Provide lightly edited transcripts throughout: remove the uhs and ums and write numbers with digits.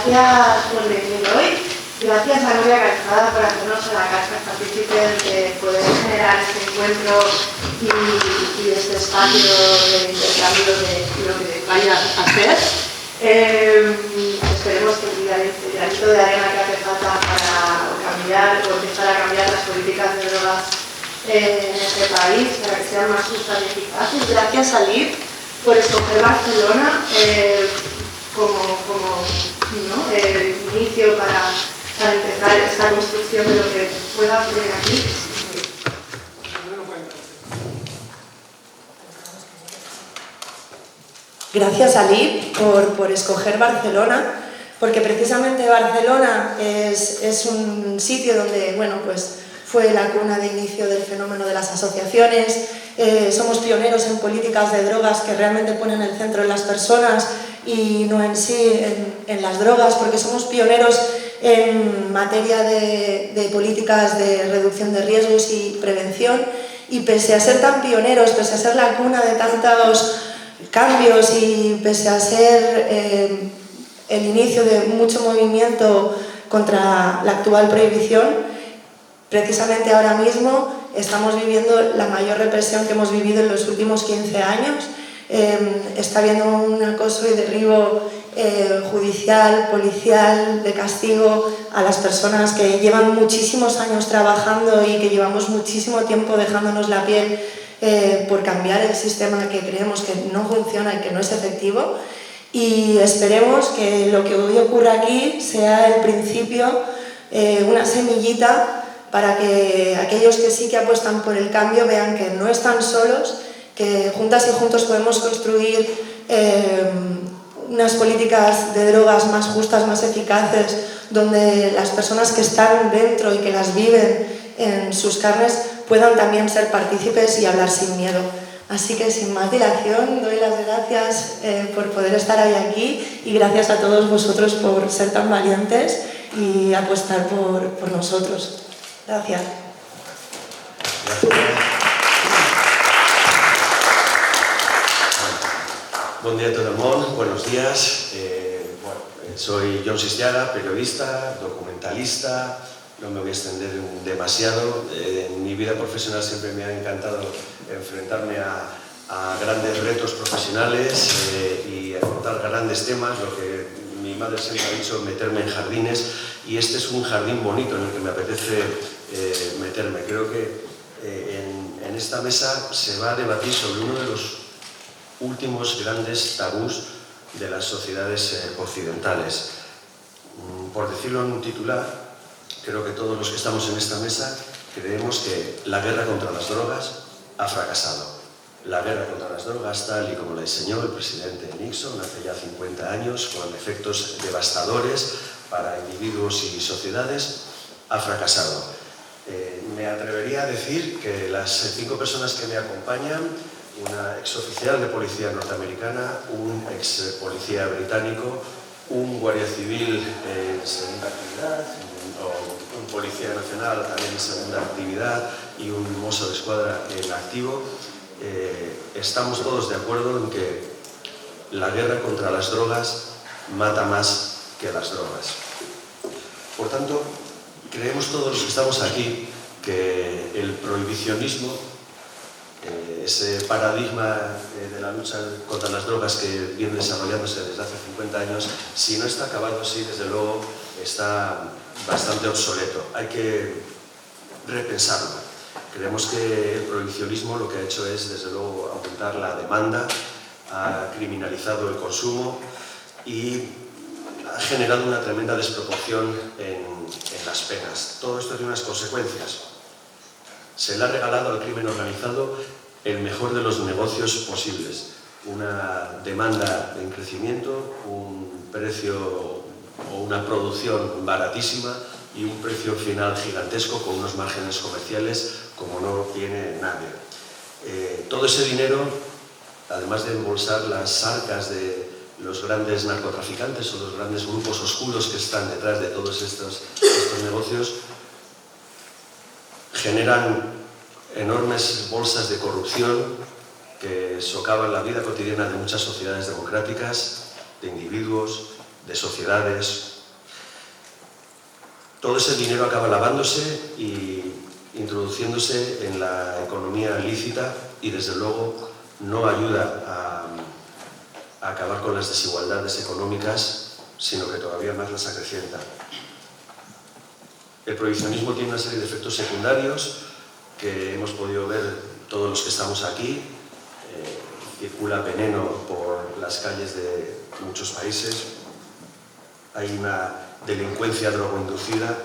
Gracias por venir hoy. Gracias a Nuria Calzada por hacernos a la casa partícipes de poder generar este encuentro y este espacio de intercambio de lo que vaya a hacer. Esperemos que el granito de arena que hace falta para cambiar o empezar a cambiar las políticas de drogas en este país para que sean más justas y eficaces. Gracias a Liv por escoger Barcelona como inicio para empezar esta construcción de lo que pueda ocurrir aquí. Gracias a Liv por escoger Barcelona, porque precisamente Barcelona es un sitio donde, fue la cuna de inicio del fenómeno de las asociaciones. Somos pioneros en políticas de drogas que realmente ponen el centro en las personas y no en sí en las drogas, porque somos pioneros en materia de políticas de reducción de riesgos y prevención, y pese a ser tan pioneros, pese a ser la cuna de tantos cambios y pese a ser el inicio de mucho movimiento contra la actual prohibición, precisamente ahora mismo estamos viviendo la mayor represión que hemos vivido en los últimos 15 años. Está habiendo un acoso y derribo judicial, policial, de castigo a las personas que llevan muchísimos años trabajando y que llevamos muchísimo tiempo dejándonos la piel por cambiar el sistema que creemos que no funciona y que no es efectivo. Y esperemos que lo que hoy ocurra aquí sea el principio, una semillita para que aquellos que sí que apuestan por el cambio vean que no están solos, que juntas y juntos podemos construir unas políticas de drogas más justas, más eficaces, donde las personas que están dentro y que las viven en sus carnes puedan también ser partícipes y hablar sin miedo. Así que sin más dilación, doy las gracias por poder estar hoy aquí y gracias a todos vosotros por ser tan valientes y apostar por nosotros. Gracias. Bon dia a tot el món, buenos días. Soy Jon Sistiaga, periodista, documentalista. No me voy a extender demasiado. En mi vida profesional siempre me ha encantado enfrentarme a grandes retos profesionales y afrontar grandes temas, lo que mi madre siempre ha dicho, meterme en jardines, y este es un jardín bonito en el que me apetece meterme. Creo que en esta mesa se va a debatir sobre uno de los últimos grandes tabús de las sociedades occidentales. Por decirlo en un titular, creo que todos los que estamos en esta mesa creemos que la guerra contra las drogas ha fracasado. La guerra contra las drogas, tal y como la diseñó el presidente Nixon hace ya 50 años, con efectos devastadores para individuos y sociedades, ha fracasado. Me atrevería a decir que las 5 personas que me acompañan, una exoficial de policía norteamericana, un ex policía británico, un guardia civil en segunda actividad, un policía nacional también en segunda actividad y un mozo de escuadra en activo, estamos todos de acuerdo en que la guerra contra las drogas mata más que las drogas. Por tanto, creemos todos los que estamos aquí que el prohibicionismo, ese paradigma de la lucha contra las drogas que viene desarrollándose desde hace 50 años, si no está acabado, sí, desde luego está bastante obsoleto. Hay que repensarlo. Creemos que el prohibicionismo lo que ha hecho es, desde luego, aumentar la demanda, ha criminalizado el consumo y ha generado una tremenda desproporción en las penas. Todo esto tiene unas consecuencias. Se le ha regalado al crimen organizado el mejor de los negocios posibles. Una demanda en crecimiento, un precio o una producción baratísima y un precio final gigantesco con unos márgenes comerciales como no tiene nadie. Todo ese dinero, además de embolsar las arcas de los grandes narcotraficantes o los grandes grupos oscuros que están detrás de todos estos negocios, generan enormes bolsas de corrupción que socavan la vida cotidiana de muchas sociedades democráticas, de individuos, de sociedades. Todo ese dinero acaba lavándose y introduciéndose en la economía lícita y desde luego no ayuda a acabar con las desigualdades económicas, sino que todavía más las acrecienta. El prohibicionismo tiene una serie de efectos secundarios que hemos podido ver todos los que estamos aquí. Circula veneno por las calles de muchos países. Hay una delincuencia drogoinducida.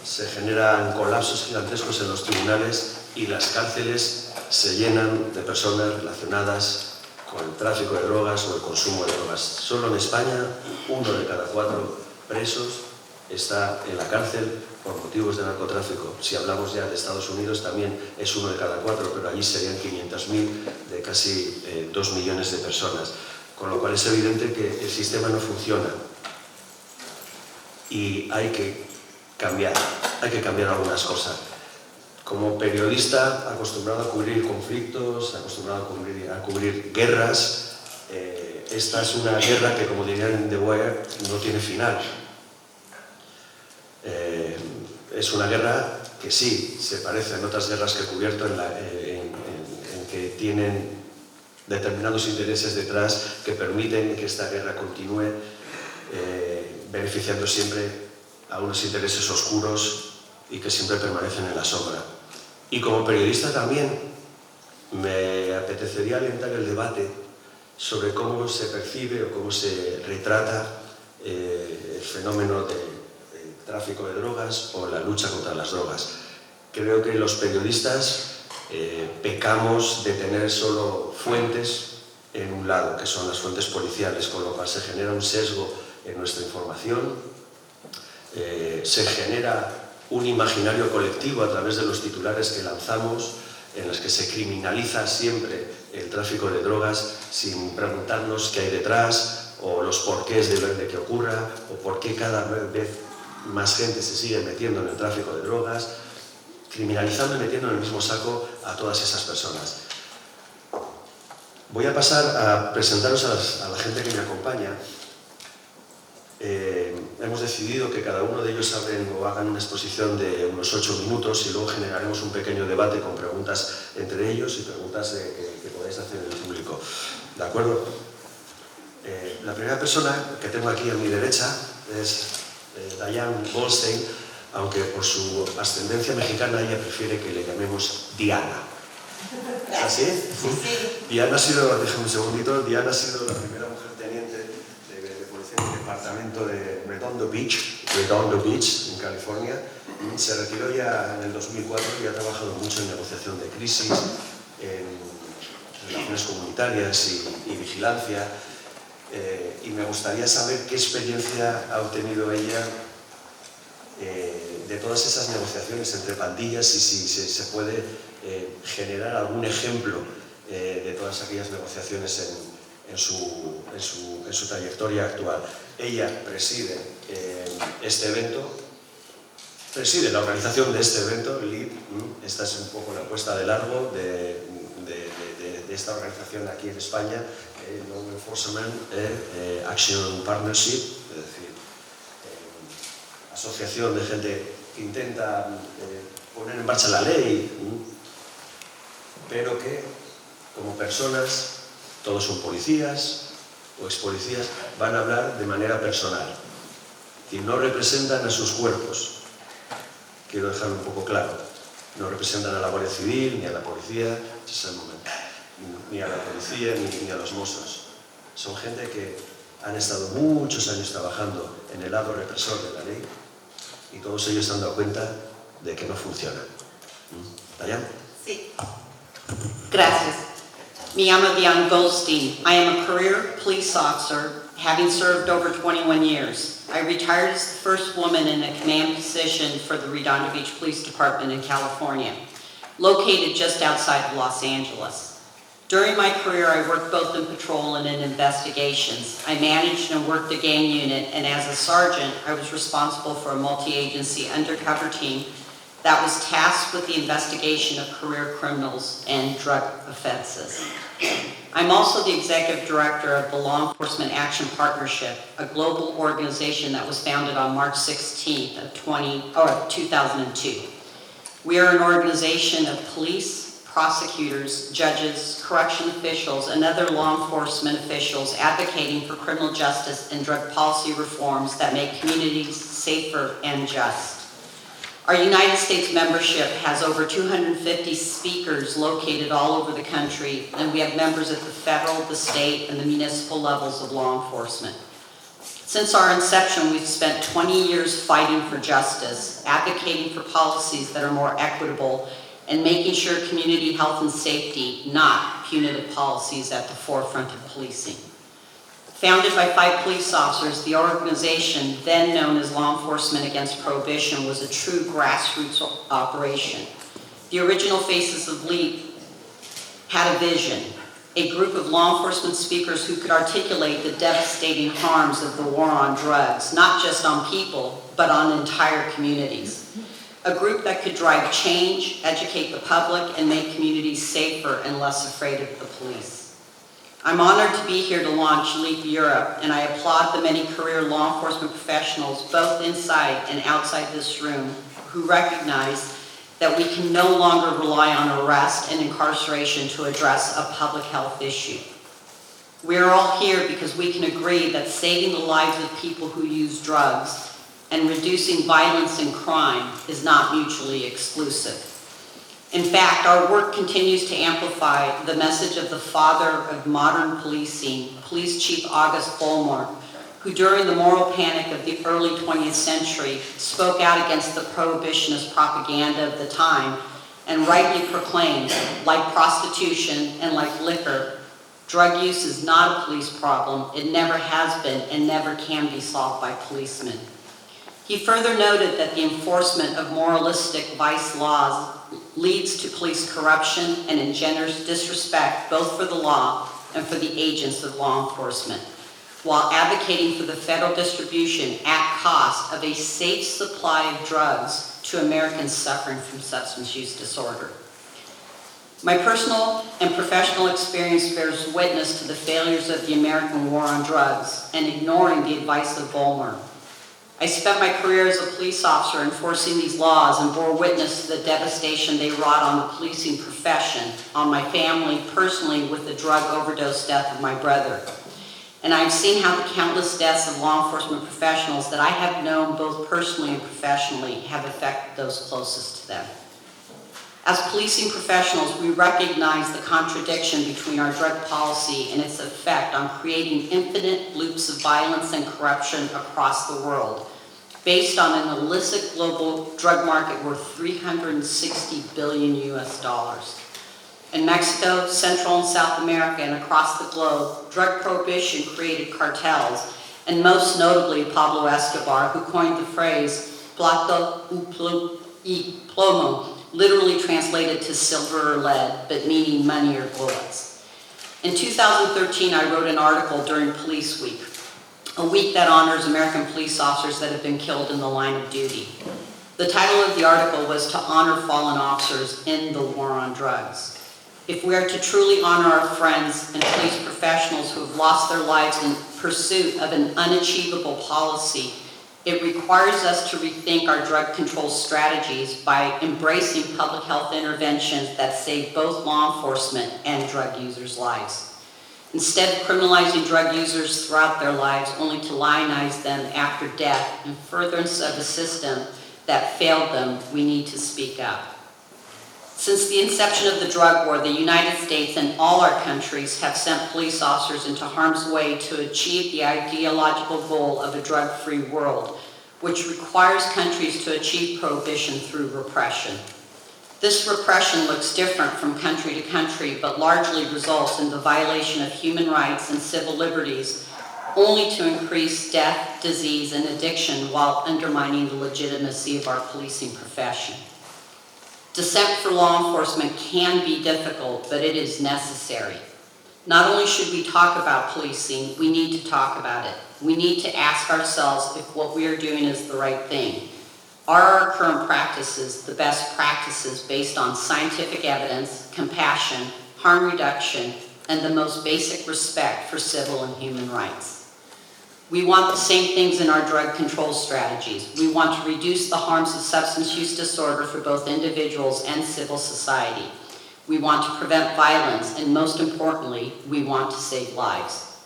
Se generan colapsos gigantescos en los tribunales y las cárceles se llenan de personas relacionadas con el tráfico de drogas o el consumo de drogas. Solo en España, 1 de cada 4 presos está en la cárcel por motivos de narcotráfico. Si hablamos ya de Estados Unidos, también es 1 de cada 4, pero allí serían 500.000 de casi 2 millones de personas. Con lo cual es evidente que el sistema no funciona y hay que cambiar algunas cosas. Como periodista acostumbrado a cubrir conflictos, acostumbrado a cubrir guerras, esta es una guerra que, como dirían en The Wire, no tiene final. Es una guerra que sí se parece a otras guerras que he cubierto en que tienen determinados intereses detrás que permiten que esta guerra continúe beneficiando siempre a unos intereses oscuros y que siempre permanecen en la sombra. Y como periodista también me apetecería alentar el debate sobre cómo se percibe o cómo se retrata el fenómeno del tráfico de drogas o la lucha contra las drogas. Creo que los periodistas pecamos de tener solo fuentes en un lado, que son las fuentes policiales, con lo cual se genera un sesgo en nuestra información, se genera un imaginario colectivo a través de los titulares que lanzamos, en los que se criminaliza siempre el tráfico de drogas sin preguntarnos qué hay detrás o los porqués de que ocurra o por qué cada vez más gente se sigue metiendo en el tráfico de drogas, criminalizando y metiendo en el mismo saco a todas esas personas. Voy a pasar a presentaros a la gente que me acompaña. Hemos decidido que cada uno de ellos hagan una exposición de unos 8 minutos y luego generaremos un pequeño debate con preguntas entre ellos y preguntas que podáis hacer en el público. ¿De acuerdo? La primera persona que tengo aquí a mi derecha es Diane Goldstein, aunque por su ascendencia mexicana ella prefiere que le llamemos Diana. ¿Es así? Sí. Diana ha sido, déjame un segundito, Diana ha sido la primera mujer teniente de policía en el departamento de Redondo Beach, en California. Se retiró ya en el 2004 y ha trabajado mucho en negociación de crisis, en relaciones comunitarias y vigilancia. Y me gustaría saber qué experiencia ha obtenido ella de todas esas negociaciones entre pandillas y si se puede generar algún ejemplo de todas aquellas negociaciones en su trayectoria actual. Ella preside este evento, preside la organización de este evento, LEAD. Esta es un poco la puesta de largo de esta organización aquí en España, Law Enforcement Action Partnership, es decir, asociación de gente que intenta poner en marcha la ley, pero que como personas, todos son policías o expolicías, van a hablar de manera personal y no representan a sus cuerpos. Quiero dejarlo un poco claro, no representan a la Guardia Civil ni a la policía, es el momento, ni a la policía ni a los Mossos. Son gente que han estado muchos años trabajando en el lado represor de la ley y todos ellos se han dado cuenta de que no funciona. ¿Diane? Sí. Gracias. Me llamo Diane Goldstein. I am a career police officer, having served over 21 years. I retired as the first woman in a command position for the Redondo Beach Police Department in California, located just outside of Los Angeles. During my career, I worked both in patrol and in investigations. I managed and worked the gang unit, and as a sergeant, I was responsible for a multi-agency undercover team that was tasked with the investigation of career criminals and drug offenses. I'm also the executive director of the Law Enforcement Action Partnership, a global organization that was founded on March 16th of 2002. We are an organization of police, prosecutors, judges, correction officials, and other law enforcement officials advocating for criminal justice and drug policy reforms that make communities safer and just. Our United States membership has over 250 speakers located all over the country, and we have members at the federal, the state, and the municipal levels of law enforcement. Since our inception, we've spent 20 years fighting for justice, advocating for policies that are more equitable, and making sure community health and safety, not punitive policies, at the forefront of policing. Founded by 5 police officers, the organization, then known as Law Enforcement Against Prohibition, was a true grassroots operation. The original faces of LEAP had a vision, a group of law enforcement speakers who could articulate the devastating harms of the war on drugs, not just on people, but on entire communities. A group that could drive change, educate the public, and make communities safer and less afraid of the police. I'm honored to be here to launch LEAP Europe, and I applaud the many career law enforcement professionals, both inside and outside this room, who recognize that we can no longer rely on arrest and incarceration to address a public health issue. We are all here because we can agree that saving the lives of people who use drugs and reducing violence and crime is not mutually exclusive. In fact, our work continues to amplify the message of the father of modern policing, Police Chief August Vollmer, who during the moral panic of the early 20th century spoke out against the prohibitionist propaganda of the time and rightly proclaimed, like prostitution and like liquor, drug use is not a police problem. It never has been and never can be solved by policemen. He further noted that the enforcement of moralistic vice laws leads to police corruption and engenders disrespect both for the law and for the agents of law enforcement, while advocating for the federal distribution at cost of a safe supply of drugs to Americans suffering from substance use disorder. My personal and professional experience bears witness to the failures of the American war on drugs and ignoring the advice of Vollmer. I spent my career as a police officer enforcing these laws and bore witness to the devastation they wrought on the policing profession, on my family, personally with the drug overdose death of my brother. And I've seen how the countless deaths of law enforcement professionals that I have known both personally and professionally have affected those closest to them. As policing professionals, we recognize the contradiction between our drug policy and its effect on creating infinite loops of violence and corruption across the world, based on an illicit global drug market worth $360 billion US. In Mexico, Central and South America, and across the globe, drug prohibition created cartels, and most notably Pablo Escobar, who coined the phrase plata y plomo, literally translated to silver or lead, but meaning money or bullets. In 2013, I wrote an article during Police Week, a week that honors American police officers that have been killed in the line of duty. The title of the article was "To Honor Fallen Officers in the War on Drugs." If we are to truly honor our friends and police professionals who have lost their lives in pursuit of an unachievable policy, it requires us to rethink our drug control strategies by embracing public health interventions that save both law enforcement and drug users' lives. Instead of criminalizing drug users throughout their lives only to lionize them after death in furtherance of a system that failed them, we need to speak up. Since the inception of the drug war, the United States and all our countries have sent police officers into harm's way to achieve the ideological goal of a drug-free world, which requires countries to achieve prohibition through repression. This repression looks different from country to country, but largely results in the violation of human rights and civil liberties, only to increase death, disease, and addiction while undermining the legitimacy of our policing profession. Dissent for law enforcement can be difficult, but it is necessary. Not only should we talk about policing, we need to talk about it. We need to ask ourselves if what we are doing is the right thing. Are our current practices the best practices based on scientific evidence, compassion, harm reduction, and the most basic respect for civil and human rights? We want the same things in our drug control strategies. We want to reduce the harms of substance use disorder for both individuals and civil society. We want to prevent violence, and most importantly, we want to save lives.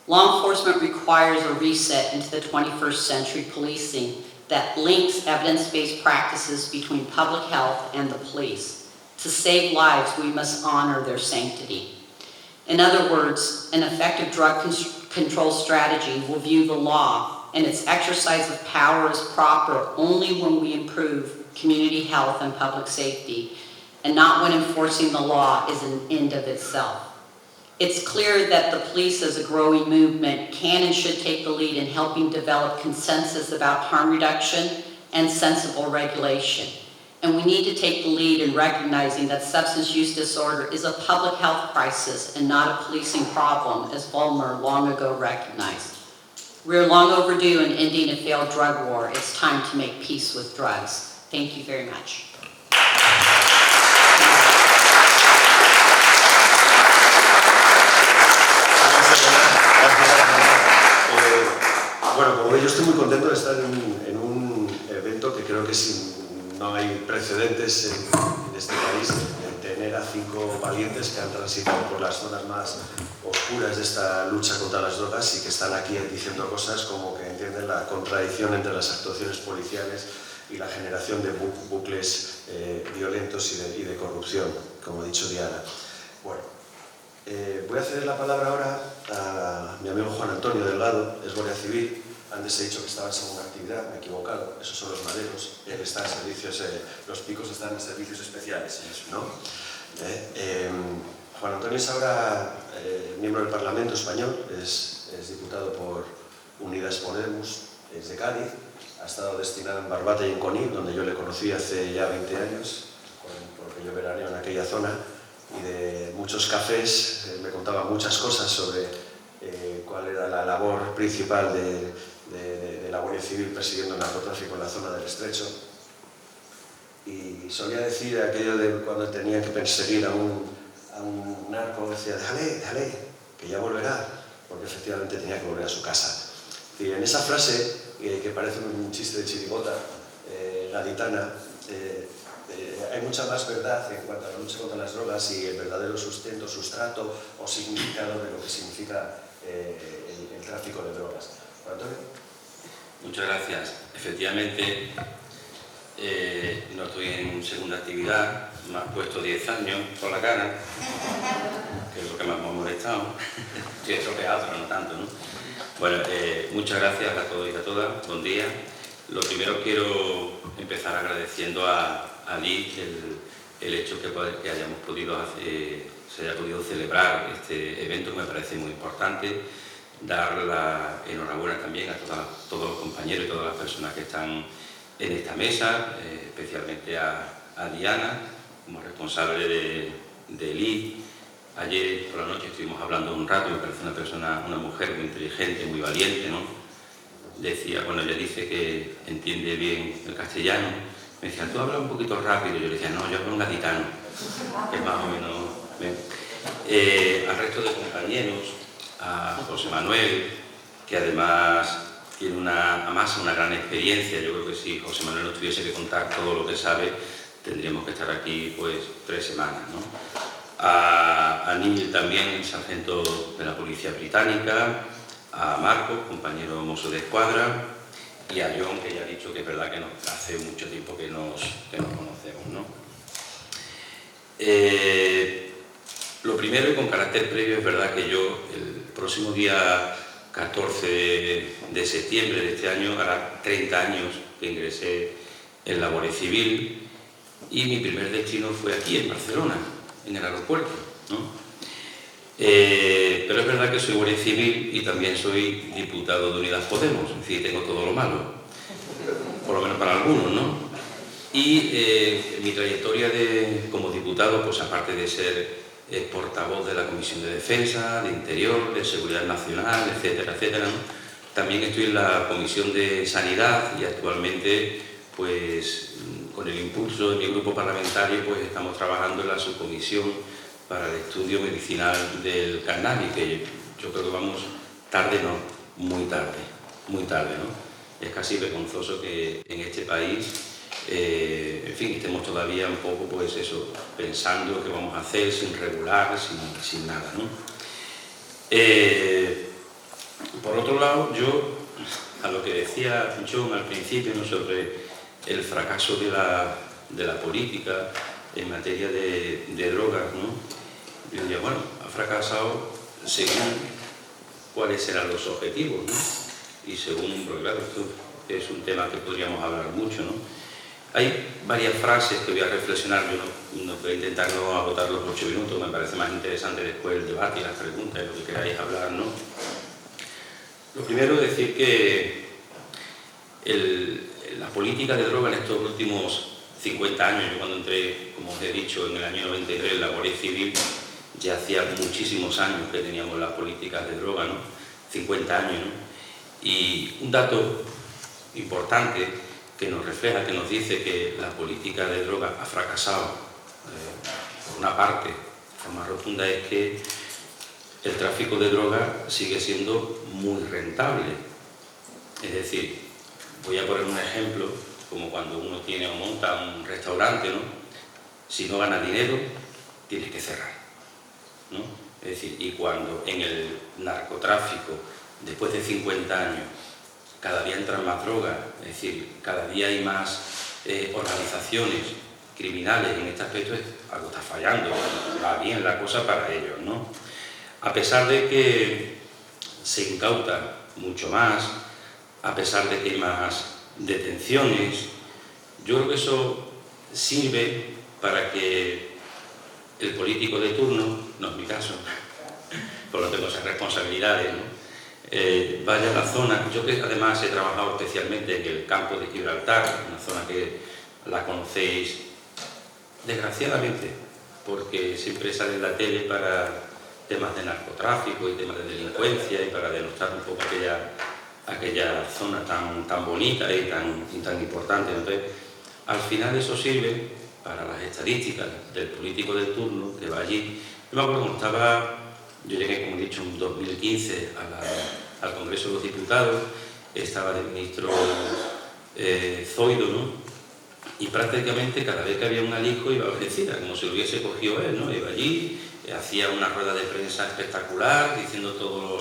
Law enforcement requires a reset into the 21st century policing that links evidence-based practices between public health and the police. To save lives, we must honor their sanctity. In other words, an effective drug control strategy will view the law and its exercise of power as proper only when we improve community health and public safety, and not when enforcing the law is an end of itself. It's clear that the police as a growing movement can and should take the lead in helping develop consensus about harm reduction and sensible regulation. And we need to take the lead in recognizing that substance use disorder is a public health crisis and not a policing problem, as Vollmer long ago recognized. We're long overdue in ending a failed drug war. It's time to make peace with drugs. Thank you very much. Bueno, como veis, yo estoy muy contento de estar en un evento que creo que no hay precedentes en este país, de tener a 5 valientes que han transitado por las zonas más oscuras de esta lucha contra las drogas y que están aquí diciendo cosas como que entienden la contradicción entre las actuaciones policiales y la generación de bucles violentos y de corrupción, como ha dicho Diana. Bueno, voy a ceder la palabra ahora a mi amigo Juan Antonio Delgado, es Guardia Civil. Antes he dicho que estaba en segunda actividad, me he equivocado, esos son los maderos, él está en servicios, los picos están en servicios especiales, ¿no? Juan Antonio es ahora miembro del Parlamento Español, es diputado por Unidas Podemos, es de Cádiz, ha estado destinado en Barbate y en Conil, donde yo le conocí hace ya 20 años, porque yo veraneo en aquella zona, y de muchos cafés me contaba muchas cosas sobre cuál era la labor principal de la Guardia Civil persiguiendo el narcotráfico en la zona del Estrecho. Y solía decir aquello de cuando tenía que perseguir a un narco, decía, déjale, que ya volverá, porque efectivamente tenía que volver a su casa. Y en esa frase, que parece un chiste de chirigota gaditana, hay mucha más verdad en cuanto a la lucha contra las drogas y el verdadero sustento, sustrato o significado de lo que significa el tráfico de drogas. ¿Antonio? Muchas gracias. Efectivamente, no estoy en segunda actividad, me has puesto 10 años por la cara, que es lo que más me ha molestado. Estoy estropeado, pero no tanto, ¿no? Bueno, muchas gracias a todos y a todas. Buen día. Lo primero quiero empezar agradeciendo a Liz el hecho que hayamos podido se haya podido celebrar este evento, que me parece muy importante. Dar la enhorabuena también a todos los compañeros y todas las personas que están en esta mesa, especialmente a Diana, como responsable de Liz. Ayer por la noche estuvimos hablando un rato, me parece una mujer muy inteligente, muy valiente, ¿no? Decía, bueno, ella dice que entiende bien el castellano. Me decía, tú hablas un poquito rápido. Yo le decía, no, yo hablo un gaditano, que es más o menos... al resto de compañeros, a José Manuel, que además tiene una gran experiencia. Yo creo que si José Manuel nos tuviese que contar todo lo que sabe, tendríamos que estar aquí pues 3 semanas, ¿no? A Neil también, el sargento de la Policía Británica, a Marcos, compañero mozo de escuadra, y a John, que ya ha dicho que es verdad que hace mucho tiempo que nos conocemos, ¿no? Lo primero, y con carácter previo, es verdad que yo el próximo día 14 de septiembre de este año hará 30 años que ingresé en la Guardia Civil, y mi primer destino fue aquí, en Barcelona, en el aeropuerto, ¿no? Pero es verdad que soy Guardia Civil y también soy diputado de Unidas Podemos, es decir, tengo todo lo malo, por lo menos para algunos, ¿no? Y mi trayectoria como diputado, pues aparte de ser portavoz de la Comisión de Defensa, de Interior, de Seguridad Nacional, etcétera, etcétera, ¿no? También estoy en la Comisión de Sanidad y actualmente pues con el impulso de mi grupo parlamentario, pues estamos trabajando en la subcomisión para el estudio medicinal del cannabis, que yo creo que vamos tarde, no, muy tarde, ¿no? Es casi vergonzoso que en este país, en fin, estemos todavía un poco, pues eso, pensando qué vamos a hacer sin regular, sin nada, ¿no? Por otro lado, yo, a lo que decía John al principio, ¿no?, sobre el fracaso de la política en materia de drogas, ¿no?, yo diría, bueno, ha fracasado según cuáles eran los objetivos, ¿no? Y según, porque claro, esto es un tema que podríamos hablar mucho, ¿no? Hay varias frases que voy a reflexionar, yo no voy a intentar no agotar los 8 minutos, me parece más interesante después el debate y las preguntas, lo que queráis hablar, ¿no? Lo primero es decir que la política de droga en estos últimos 50 años, yo cuando entré, como os he dicho, en el año 93 en la Guardia Civil, ya hacía muchísimos años que teníamos las políticas de droga, ¿no? 50 años, ¿no? Y un dato importante que nos refleja, que nos dice que la política de droga ha fracasado, por una parte, de forma rotunda, es que el tráfico de droga sigue siendo muy rentable. Es decir, voy a poner un ejemplo, como cuando uno tiene o monta un restaurante, ¿no? Si no gana dinero, tienes que cerrar, ¿no? Es decir, y cuando en el narcotráfico, después de 50 años, cada día entran más drogas, es decir, cada día hay más organizaciones criminales en este aspecto, algo está fallando, va bien la cosa para ellos, ¿no? A pesar de que se incauta mucho más, a pesar de que hay más detenciones, yo creo que eso sirve para que el político de turno, no es mi caso, por lo tanto tengo esas responsabilidades, ¿no?, vaya a la zona. Yo que además he trabajado especialmente en el campo de Gibraltar, una zona que la conocéis desgraciadamente, porque siempre sale en la tele para temas de narcotráfico y temas de delincuencia y para denostar un poco aquella zona tan bonita y tan importante. Entonces, al final eso sirve para las estadísticas del político de turno que va allí. Yo me acuerdo cuando yo llegué, como he dicho, en 2015 al Congreso de los Diputados, estaba de ministro Zoido, ¿no? Y prácticamente cada vez que había un alijo iba a Algeciras, como si lo hubiese cogido él, ¿no? Iba allí, hacía una rueda de prensa espectacular, diciendo toda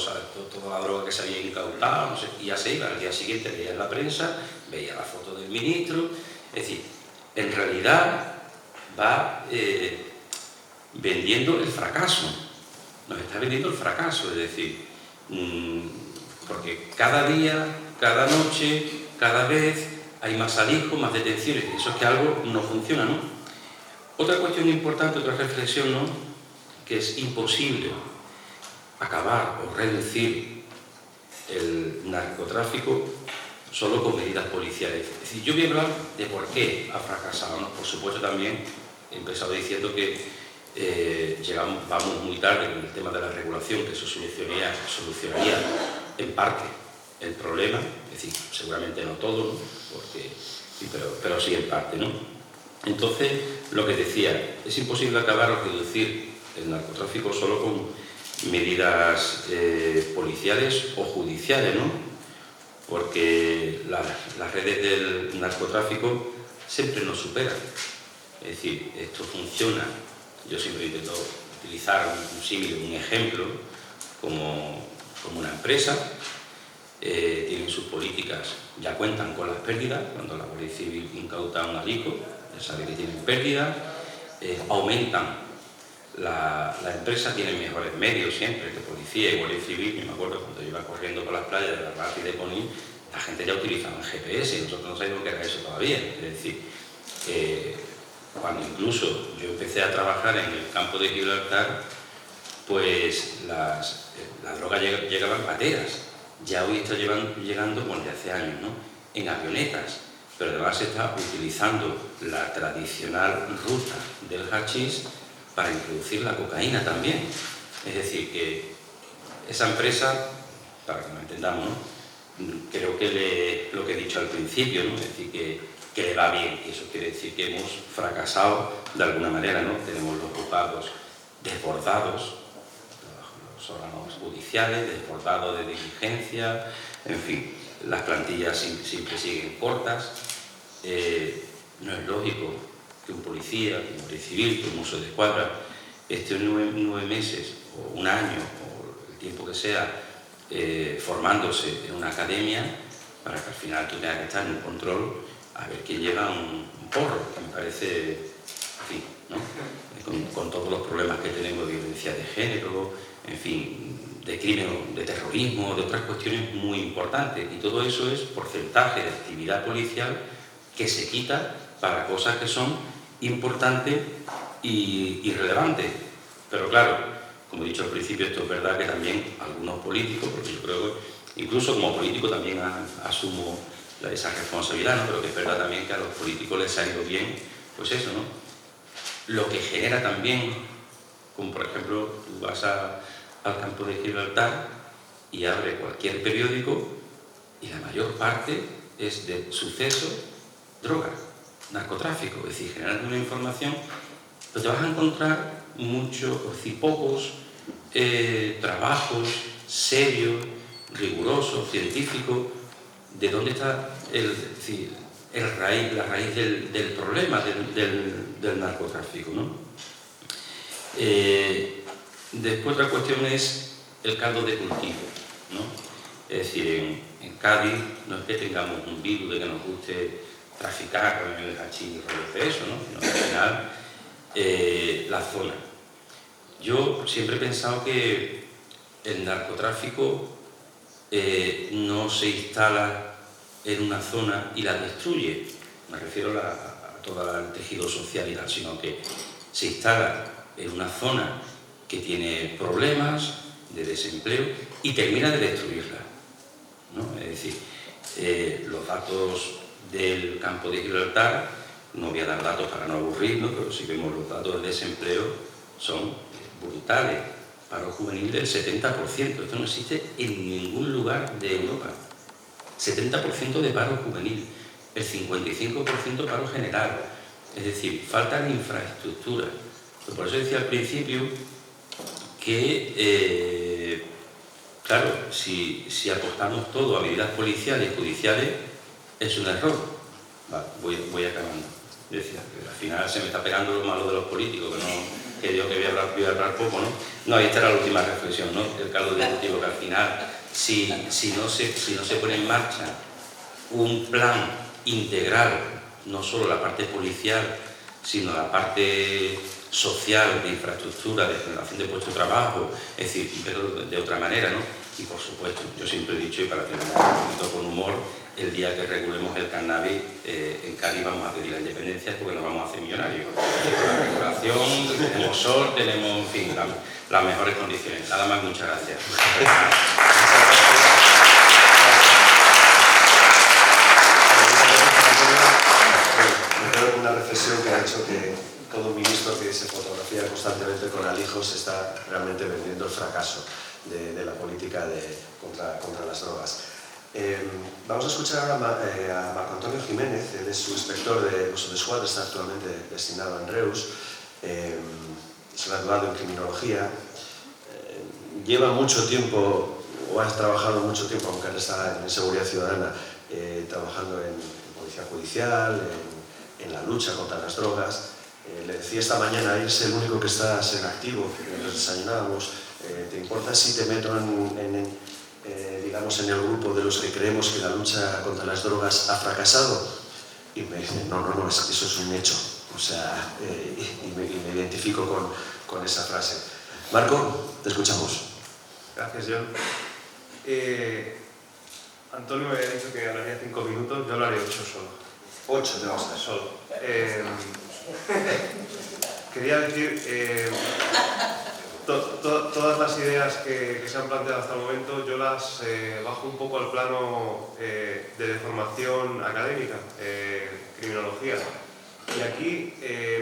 la droga que se había incautado, no sé, y ya se iba. Al día siguiente veía en la prensa, veía la foto del ministro. Es decir, en realidad va vendiendo el fracaso, nos está vendiendo el fracaso, es decir, porque cada día, cada noche, cada vez hay más alijos, más detenciones, y eso es que algo no funciona, ¿no? Otra cuestión importante, otra reflexión, ¿no?, que es imposible acabar o reducir el narcotráfico solo con medidas policiales. Es decir, yo voy a hablar de por qué ha fracasado, ¿no? Por supuesto, también he empezado diciendo que vamos muy tarde con el tema de la regulación, que eso solucionaría en parte el problema, es decir, seguramente no todo, ¿no?, pero sí en parte, ¿no? Entonces, lo que decía, es imposible acabar o reducir el narcotráfico solo con medidas policiales o judiciales, ¿no? Porque las redes del narcotráfico siempre nos superan. Es decir, esto funciona. Yo siempre intento utilizar un símil, un ejemplo, como una empresa. Tienen sus políticas, ya cuentan con las pérdidas. Cuando la Guardia Civil incauta un alijo, ya sabe que tienen pérdidas, aumentan. La empresa tiene mejores medios siempre que policía y Guardia Civil. Yo me acuerdo cuando yo iba corriendo por las playas de la Rati y de Conil, la gente ya utilizaba el GPS y nosotros no sabíamos que era eso todavía. Es decir, cuando incluso yo empecé a trabajar en el campo de Gibraltar, pues las drogas llegaban pateras. Ya hoy está llegando, bueno, de hace años, ¿no?, en avionetas, pero además se está utilizando la tradicional ruta del hachís para introducir la cocaína también. Es decir, que esa empresa, para que lo entendamos, ¿no?, creo que lo que he dicho al principio, ¿no?, es decir, que que le va bien. Y eso quiere decir que hemos fracasado de alguna manera, ¿no? Tenemos los juzgados desbordados, los órganos judiciales desbordados de diligencia, en fin, las plantillas siempre siguen cortas. No es lógico que un policía, que un guardia civil, que un mozo de escuadra esté 9 meses o un año o el tiempo que sea formándose en una academia para que al final tú tengas que estar en un control a ver quién lleva un porro, que me parece, en fin, ¿no? Con todos los problemas que tenemos de violencia de género, en fin, de crimen, de terrorismo, de otras cuestiones muy importantes. Y todo eso es porcentaje de actividad policial que se quita para cosas que son importantes y relevantes. Pero claro, como he dicho al principio, esto es verdad que también algunos políticos, porque yo creo que incluso como político también asumo esa responsabilidad, ¿no? Pero que es verdad también que a los políticos les ha ido bien, pues eso, ¿no? Lo que genera también, como por ejemplo, tú vas al campo de Gibraltar y abre cualquier periódico y la mayor parte es de sucesos, drogas, narcotráfico, es decir, generando una información, pero te vas a encontrar muchos, es decir, pocos trabajos serios, rigurosos, científicos, de dónde está la raíz del problema del narcotráfico, ¿no? Después otra cuestión es el caldo de cultivo, ¿no? Es decir, en Cádiz no es que tengamos un virus de que nos guste traficar con el hachís y rollos de eso, ¿no? Sino que al final la zona. Yo siempre he pensado que el narcotráfico no se instala en una zona y la destruye, me refiero a todo el tejido social y tal, sino que se instala en una zona que tiene problemas de desempleo y termina de destruirla, ¿no? Es decir, los datos del campo de Gibraltar, no voy a dar datos para no aburrirnos, pero si vemos los datos de desempleo son brutales. Paro juvenil del 70%, esto no existe en ningún lugar de Europa. 70% de paro juvenil, el 55% paro general, es decir, falta de infraestructura. Por eso decía al principio que, claro, si apostamos todo a medidas policiales y judiciales, es un error. Vale, voy acabando. Decía, al final se me está pegando lo malo de los políticos, que digo que voy a hablar poco, ¿no? No, y esta era la última reflexión, ¿no? El caldo de cultivo, que al final, si no se pone en marcha un plan integral, no solo la parte policial, sino la parte social, de infraestructura, de generación de puestos de trabajo, es decir, pero de otra manera, ¿no? Y por supuesto, yo siempre he dicho, y para tener un poquito con humor, el día que regulemos el cannabis, en Cádiz vamos a pedir la independencia porque nos vamos a hacer millonarios. Con la regulación, tenemos sol, tenemos, en fin, las mejores condiciones. Nada más, muchas gracias. Me quedo con una reflexión que ha hecho que todo ministro que se fotografía constantemente con alijos está realmente vendiendo el fracaso de la política contra las drogas. Vamos a escuchar ahora a Marco Antonio Jiménez, él es su inspector de Mossos d'Esquadra, está actualmente destinado en Reus, es graduado en criminología, lleva mucho tiempo, o ha trabajado mucho tiempo, aunque ahora está en seguridad ciudadana, trabajando en policía judicial, en la lucha contra las drogas. Le decía esta mañana, es el único que estás en activo, mientras desayunábamos, ¿te importa si te meto digamos, en el grupo de los que creemos que la lucha contra las drogas ha fracasado? Y me dice, no, eso es un hecho. O sea, y me identifico con esa frase. Marco, te escuchamos. Gracias, John. Antonio me había dicho que hablaría 5 minutos, yo hablaré 8 solo. 8 te vas a dar. Solo. Quería decir, todas las ideas que se han planteado hasta el momento, yo las bajo un poco al plano de formación académica, criminología. Y aquí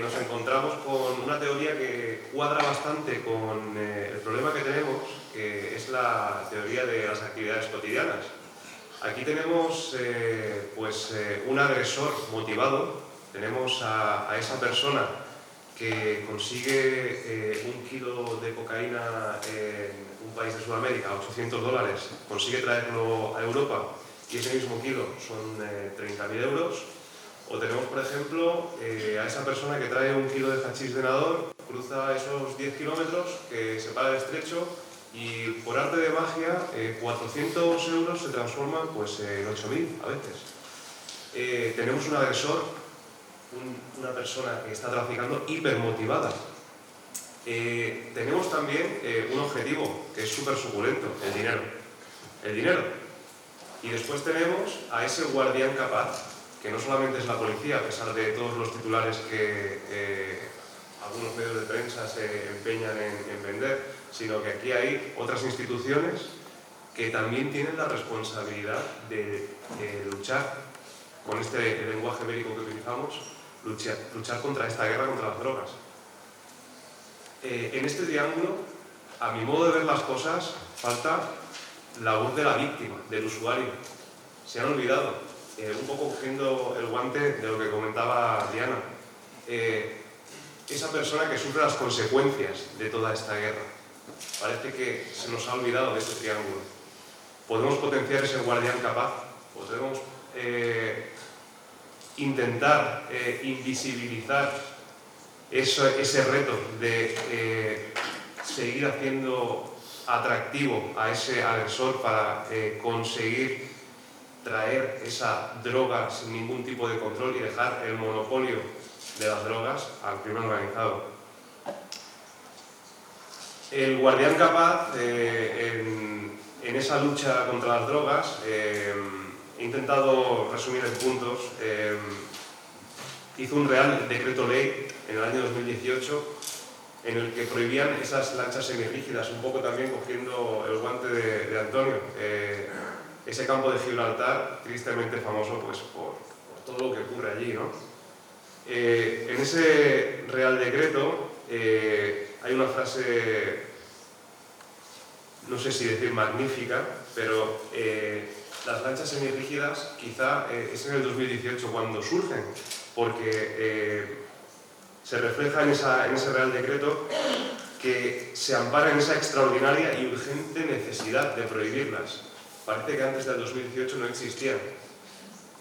nos encontramos con una teoría que cuadra bastante con el problema que tenemos, que es la teoría de las actividades cotidianas. Aquí tenemos un agresor motivado, tenemos a esa persona que consigue 1 kilo de cocaína en un país de Sudamérica, $800, consigue traerlo a Europa y ese mismo kilo son 30.000 euros. O tenemos, por ejemplo, a esa persona que trae 1 kilo de hachís de Nador, cruza esos 10 kilómetros, que se para el estrecho y por arte de magia 400 euros se transforman pues, en 8.000 a veces. Tenemos un agresor, una persona que está traficando hipermotivada. Tenemos también un objetivo que es súper suculento, el dinero. El dinero. Y después tenemos a ese guardián capaz, que no solamente es la policía, a pesar de todos los titulares que algunos medios de prensa se empeñan en vender, sino que aquí hay otras instituciones que también tienen la responsabilidad de luchar con este lenguaje médico que utilizamos, luchar contra esta guerra contra las drogas. En este triángulo, a mi modo de ver las cosas, falta la voz de la víctima, del usuario. Se han olvidado, un poco cogiendo el guante de lo que comentaba Diana, esa persona que sufre las consecuencias de toda esta guerra. Parece que se nos ha olvidado de este triángulo. Podemos potenciar ese guardián capaz, podemos intentar invisibilizar ese reto de seguir haciendo atractivo a ese agresor para conseguir traer esa droga sin ningún tipo de control y dejar el monopolio de las drogas al crimen organizado. El guardián capaz en esa lucha contra las drogas, he intentado resumir en puntos, hizo un real decreto ley en el año 2018 en el que prohibían esas lanchas semirrígidas, un poco también cogiendo el guante de Antonio. Ese campo de Gibraltar, tristemente famoso pues, por todo lo que ocurre allí, ¿no? En ese Real Decreto hay una frase, no sé si decir magnífica, pero las lanchas semirrígidas quizá es en el 2018 cuando surgen, porque se refleja en ese Real Decreto que se ampara en esa extraordinaria y urgente necesidad de prohibirlas. Parece que antes del 2018 no existían.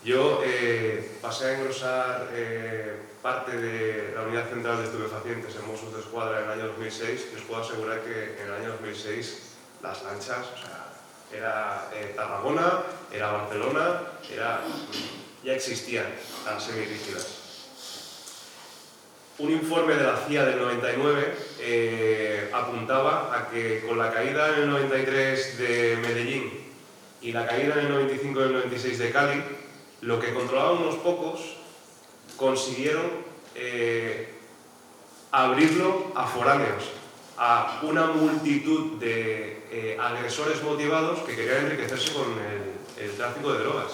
Yo pasé a engrosar parte de la Unidad Central de Estupefacientes en Mossos d'Esquadra en el año 2006 y os puedo asegurar que en el año 2006 las lanchas, o sea, era Tarragona, era Barcelona, ya existían las semirrígidas. Un informe de la CIA del 99 apuntaba a que con la caída en el 93 de Medellín y la caída en el 95 y el 96 de Cali, lo que controlaban unos pocos consiguieron abrirlo a foráneos, a una multitud de agresores motivados que querían enriquecerse con el tráfico de drogas.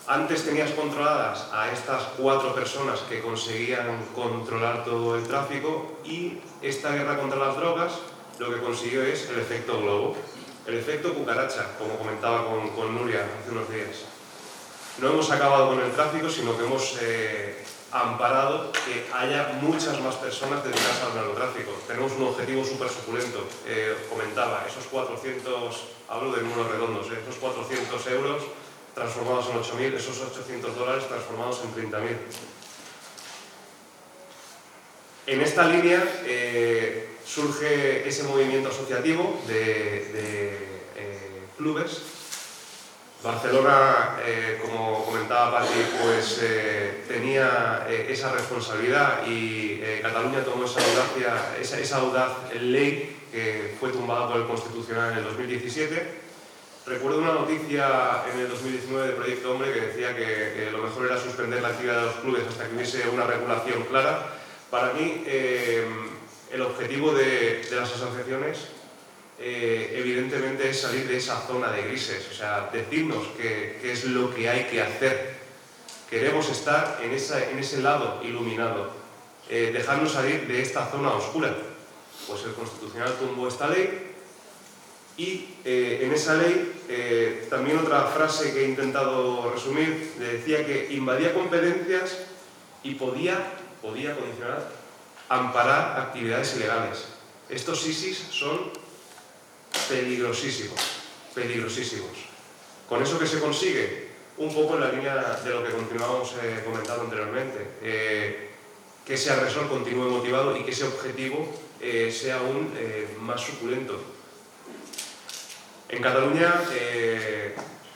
Antes tenías controladas a estas 4 personas que conseguían controlar todo el tráfico y esta guerra contra las drogas lo que consiguió es el efecto globo, el efecto cucaracha, como comentaba con Nuria hace unos días. No hemos acabado con el tráfico, sino que hemos amparado que haya muchas más personas dedicadas al narcotráfico. Tenemos un objetivo súper suculento, comentaba, esos 400, hablo de números redondos, esos 400 euros transformados en 8.000, esos $800 transformados en 30.000. En esta línea surge ese movimiento asociativo de clubes. Barcelona, como comentaba Pati, pues tenía esa responsabilidad y Cataluña tomó esa audaz ley que fue tumbada por el Constitucional en el 2017. Recuerdo una noticia en el 2019 de Proyecto Hombre que decía que lo mejor era suspender la actividad de los clubes hasta que hubiese una regulación clara. Para mí, el objetivo de las asociaciones evidentemente es salir de esa zona de grises, o sea, decirnos qué es lo que hay que hacer. Queremos estar en ese lado iluminado, dejarnos salir de esta zona oscura. Pues el Constitucional tumbó esta ley Y en esa ley, también otra frase que he intentado resumir, decía que invadía competencias y podía condicionar, amparar actividades ilegales. Estos ISIS son peligrosísimos, peligrosísimos. ¿Con eso qué se consigue? Un poco en la línea de lo que continuábamos comentando anteriormente. Que ese agresor continúe motivado y que ese objetivo sea aún más suculento. En Cataluña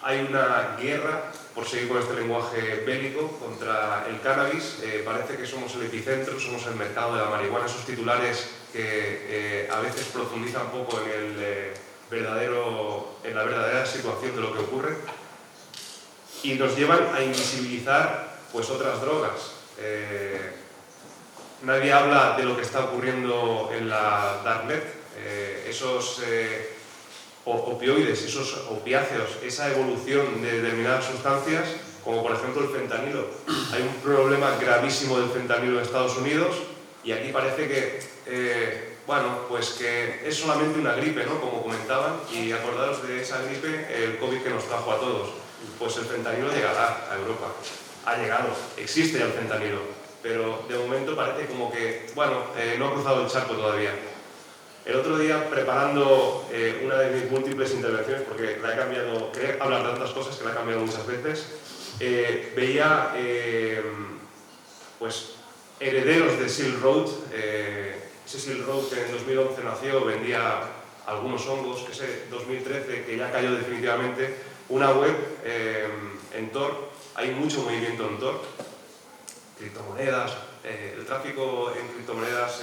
hay una guerra, por seguir con este lenguaje bélico, contra el cannabis. Parece que somos el epicentro, somos el mercado de la marihuana. Esos titulares que a veces profundizan poco en la verdadera situación de lo que ocurre y nos llevan a invisibilizar pues otras drogas. Nadie habla de lo que está ocurriendo en la Darknet, esos opioides, esos opiáceos, esa evolución de determinadas sustancias, como por ejemplo el fentanilo. Hay un problema gravísimo del fentanilo en Estados Unidos y aquí parece que, pues que es solamente una gripe, ¿no? Como comentaban, y acordaros de esa gripe, el COVID que nos trajo a todos. Pues el fentanilo llegará a Europa. Ha llegado, existe ya el fentanilo, pero de momento parece como que, no ha cruzado el charco todavía. El otro día, preparando una de mis múltiples intervenciones, porque la he cambiado, quería hablar de tantas cosas que la he cambiado muchas veces, veía pues herederos de Silk Road. Ese Silk Road que en 2011 nació, vendía algunos hongos, ese 2013 que ya cayó definitivamente, una web en Tor. Hay mucho movimiento en Tor, criptomonedas, el tráfico en criptomonedas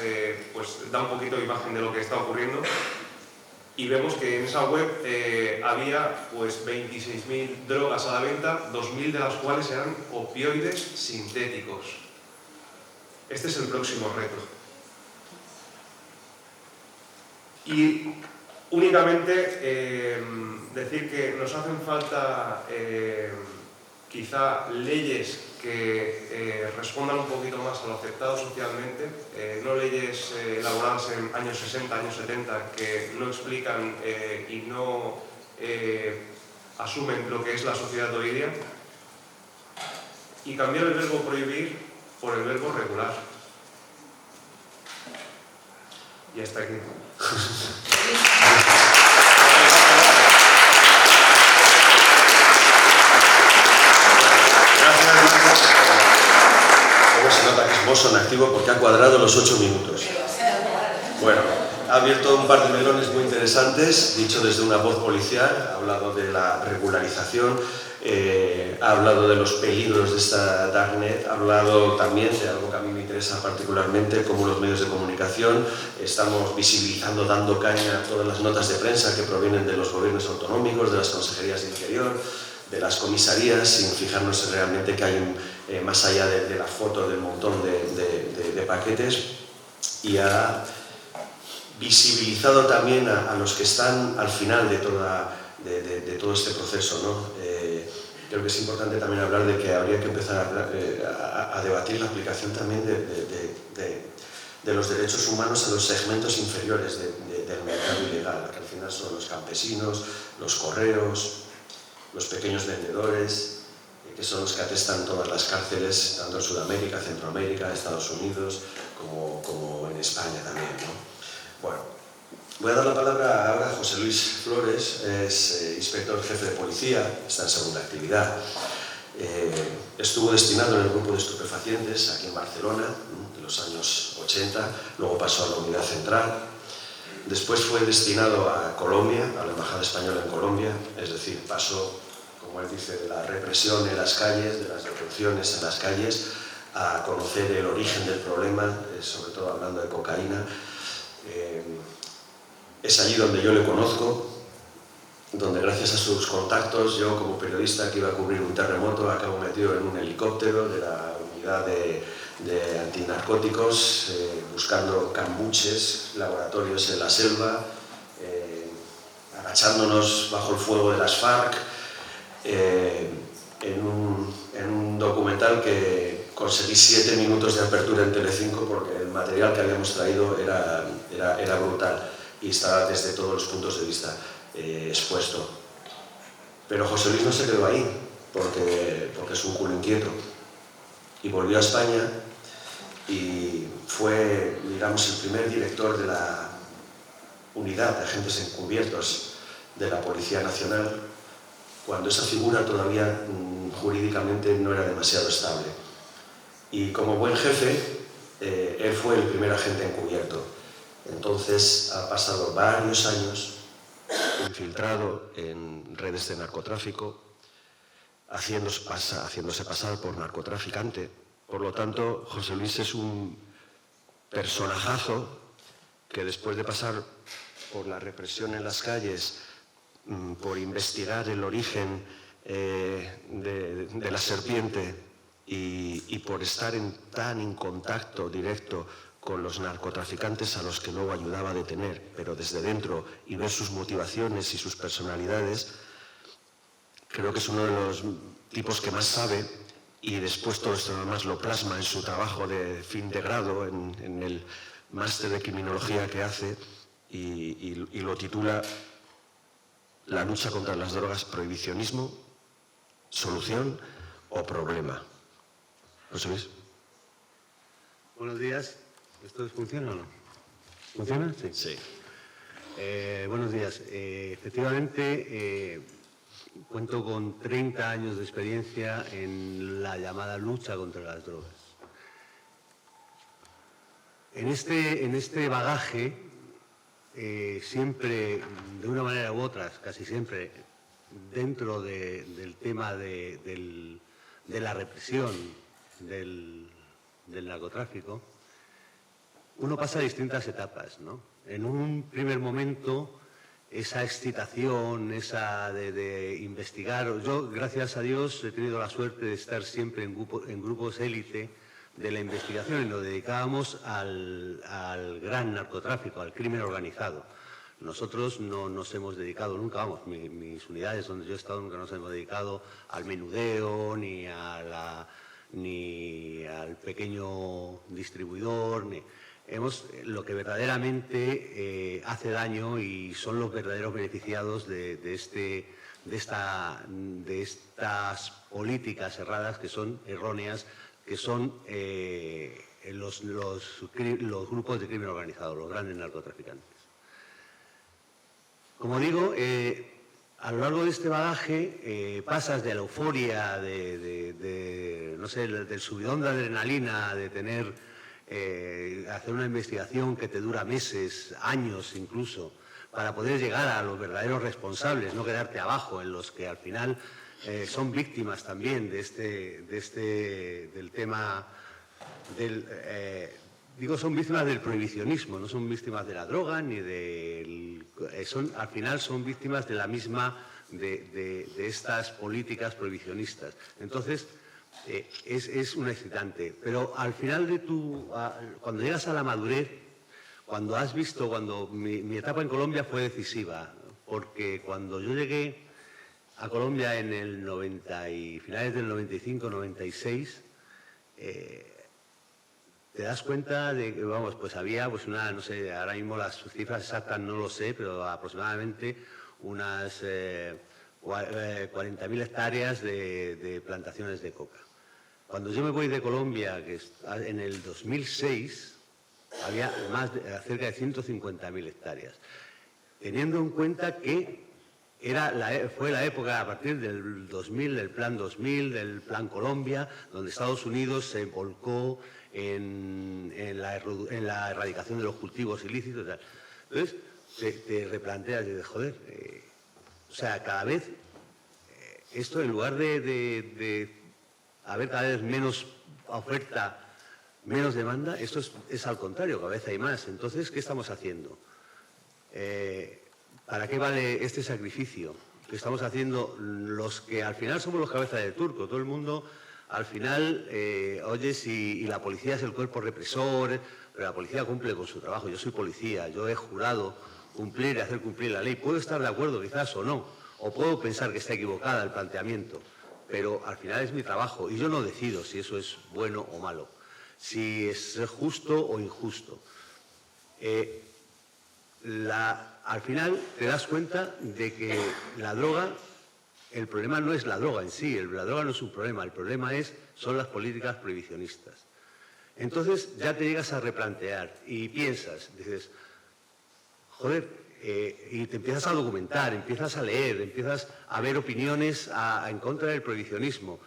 pues da un poquito de imagen de lo que está ocurriendo y vemos que en esa web había pues 26.000 drogas a la venta, 2.000 de las cuales eran opioides sintéticos. Este es el próximo reto. Y únicamente decir que nos hacen falta quizá leyes que respondan un poquito más a lo aceptado socialmente, no leyes elaboradas en años 60, años 70, que no explican y no asumen lo que es la sociedad de hoy día, y cambiar el verbo prohibir por el verbo regular. Y hasta aquí. ¿Cómo se nota que es Boson activo? Porque ha cuadrado los 8 minutos. Bueno, ha abierto un par de melones muy interesantes, dicho desde una voz policial, ha hablado de la regularización, ha hablado de los peligros de esta Darknet, ha hablado también de algo que a mí me interesa particularmente, cómo los medios de comunicación estamos visibilizando, dando caña a todas las notas de prensa que provienen de los gobiernos autonómicos, de las consejerías de Interior, de las comisarías, sin fijarnos en realmente que hay más allá de la foto del montón de paquetes, y ha visibilizado también a los que están al final de todo este proceso, ¿no? Creo que es importante también hablar de que habría que empezar a debatir la aplicación también de los derechos humanos a los segmentos inferiores del mercado ilegal, que al final son los campesinos, los correos, los pequeños vendedores, que son los que atestan todas las cárceles, tanto en Sudamérica, Centroamérica, Estados Unidos, como en España también, ¿no? Bueno, voy a dar la palabra ahora a José Luis Flores, es inspector jefe de policía, está en segunda actividad. Estuvo destinado en el grupo de estupefacientes aquí en Barcelona, de los años 80, luego pasó a la unidad central. Después fue destinado a Colombia, a la Embajada Española en Colombia, es decir, pasó, como él dice, de la represión en las calles, de las detenciones en las calles, a conocer el origen del problema, sobre todo hablando de cocaína. Es allí donde yo le conozco, donde gracias a sus contactos, yo como periodista que iba a cubrir un terremoto, acabo metido en un helicóptero de la unidad de antinarcóticos, buscando cambuches, laboratorios en la selva, agachándonos bajo el fuego de las FARC, en un documental que conseguí 7 minutos de apertura en Telecinco porque el material que habíamos traído era brutal y estaba desde todos los puntos de vista. expuesto. Pero José Luis no se quedó ahí, porque es un culo inquieto. Y volvió a España y fue, digamos, el primer director de la unidad de agentes encubiertos de la Policía Nacional, cuando esa figura todavía jurídicamente no era demasiado estable. Y como buen jefe, él fue el primer agente encubierto. Entonces ha pasado varios años infiltrado en redes de narcotráfico, haciéndose pasar por narcotraficante. Por lo tanto, José Luis es un personajazo que después de pasar por la represión en las calles, por investigar el origen de la serpiente y por estar tan en contacto directo con los narcotraficantes a los que luego ayudaba a detener, pero desde dentro, y ver sus motivaciones y sus personalidades, creo que es uno de los tipos que más sabe, y después todo esto además lo plasma en su trabajo de fin de grado, en el máster de criminología que hace, y lo titula La lucha contra las drogas, prohibicionismo, solución o problema. José Luis. Buenos días. ¿Esto funciona o no? ¿Funciona? Sí. Sí. Buenos días. Efectivamente, cuento con 30 años de experiencia en la llamada lucha contra las drogas. En este bagaje, siempre, de una manera u otra, casi siempre, dentro del tema de la represión del narcotráfico, uno pasa distintas etapas, ¿no? En un primer momento, esa excitación, esa de investigar. Yo, gracias a Dios, he tenido la suerte de estar siempre en grupos élite de la investigación y nos dedicábamos al gran narcotráfico, al crimen organizado. Nosotros no nos hemos dedicado nunca, vamos, mis unidades donde yo he estado nunca nos hemos dedicado al menudeo, ni al pequeño distribuidor, lo que verdaderamente hace daño y son los verdaderos beneficiados de estas políticas erradas, que son erróneas, que son los grupos de crimen organizado, los grandes narcotraficantes. Como digo, a lo largo de este bagaje pasas de la euforia, no sé, del subidón de adrenalina, de hacer una investigación que te dura meses, años incluso, para poder llegar a los verdaderos responsables, no quedarte abajo, en los que al final son víctimas también del tema del... son víctimas del prohibicionismo, no son víctimas de la droga ni al final son víctimas de la misma, de estas políticas prohibicionistas. Entonces, es un excitante. Pero al final cuando llegas a la madurez, cuando mi etapa en Colombia fue decisiva, porque cuando yo llegué a Colombia en el finales del 95, 96, te das cuenta de que, vamos, pues había no sé, ahora mismo las cifras exactas no lo sé, pero aproximadamente unas 40.000 hectáreas de plantaciones de coca. Cuando yo me voy de Colombia, que en el 2006, había cerca de 150.000 hectáreas. Teniendo en cuenta que fue la época, a partir del 2000, del Plan 2000, del Plan Colombia, donde Estados Unidos se volcó en la erradicación de los cultivos ilícitos y tal. Entonces, te replanteas y dices, joder, o sea, cada vez esto, en lugar de haber cada vez menos oferta, menos demanda, esto es al contrario, cada vez hay más. Entonces, ¿qué estamos haciendo? ¿Para qué vale este sacrificio que estamos haciendo los que al final somos los cabezas de turco? Todo el mundo al final oyes y la policía es el cuerpo represor, pero la policía cumple con su trabajo. Yo soy policía, yo he jurado cumplir y hacer cumplir la ley. Puedo estar de acuerdo quizás o no, o puedo pensar que está equivocada el planteamiento, pero al final es mi trabajo y yo no decido si eso es bueno o malo, si es justo o injusto. al final te das cuenta de que la droga, el problema no es la droga en sí, la droga no es un problema, el problema son las políticas prohibicionistas. Entonces ya te llegas a replantear y piensas, dices, joder, y te empiezas a documentar, empiezas a leer, empiezas a ver opiniones en contra del prohibicionismo.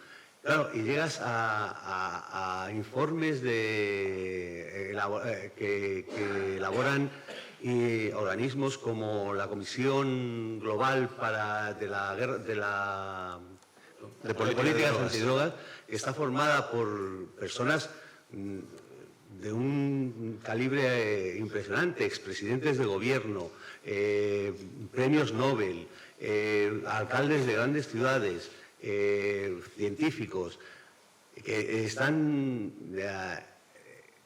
Claro, y llegas a informes que elaboran organismos como la Comisión Global de Políticas Antidrogas, que está formada por personas de un calibre impresionante, expresidentes de gobierno, premios Nobel, alcaldes de grandes ciudades, científicos, que están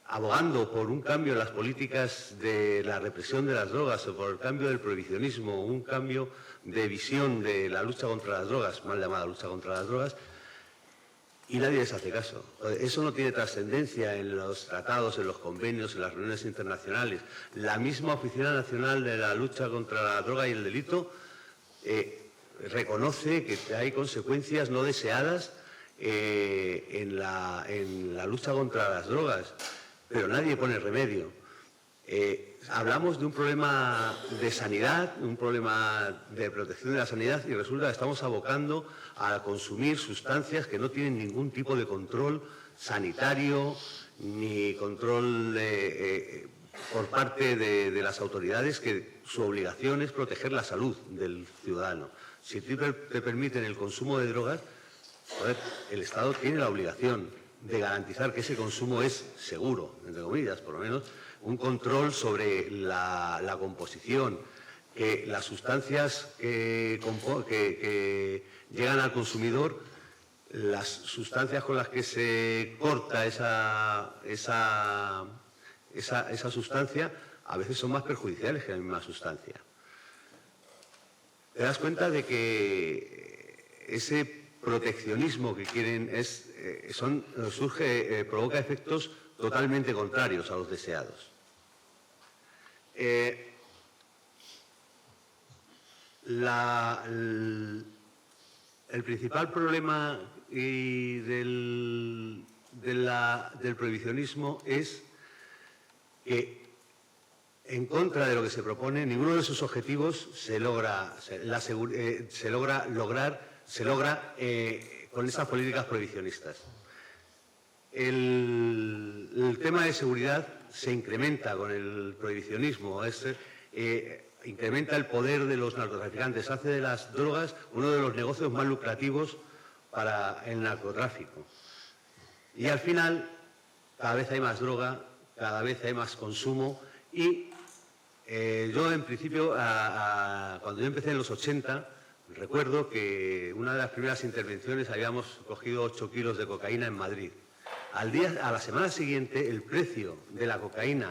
abogando por un cambio en las políticas de la represión de las drogas o por el cambio del prohibicionismo, un cambio de visión de la lucha contra las drogas, mal llamada lucha contra las drogas, y nadie les hace caso. Eso no tiene trascendencia en los tratados, en los convenios, en las reuniones internacionales. La misma Oficina Nacional de la Lucha contra la Droga y el Delito reconoce que hay consecuencias no deseadas en la lucha contra las drogas, pero nadie pone remedio. Hablamos de un problema de sanidad, un problema de protección de la sanidad, y resulta que estamos abocando a consumir sustancias que no tienen ningún tipo de control sanitario ni control por parte de las autoridades, que su obligación es proteger la salud del ciudadano. Si te permiten el consumo de drogas, joder, el Estado tiene la obligación de garantizar que ese consumo es seguro, entre comillas, por lo menos, un control sobre la composición, que las sustancias que llegan al consumidor, las sustancias con las que se corta esa sustancia, a veces son más perjudiciales que la misma sustancia. Te das cuenta de que ese proteccionismo que quieren provoca efectos totalmente contrarios a los deseados. El principal problema del prohibicionismo es que, en contra de lo que se propone, ninguno de esos objetivos se logra con esas políticas prohibicionistas. El tema de seguridad se incrementa con el prohibicionismo, incrementa el poder de los narcotraficantes, hace de las drogas uno de los negocios más lucrativos para el narcotráfico. Y al final, cada vez hay más droga, cada vez hay más consumo, y yo en principio, cuando yo empecé en los 80, recuerdo que una de las primeras intervenciones habíamos cogido 8 kilos de cocaína en Madrid. A la semana siguiente, el precio de la cocaína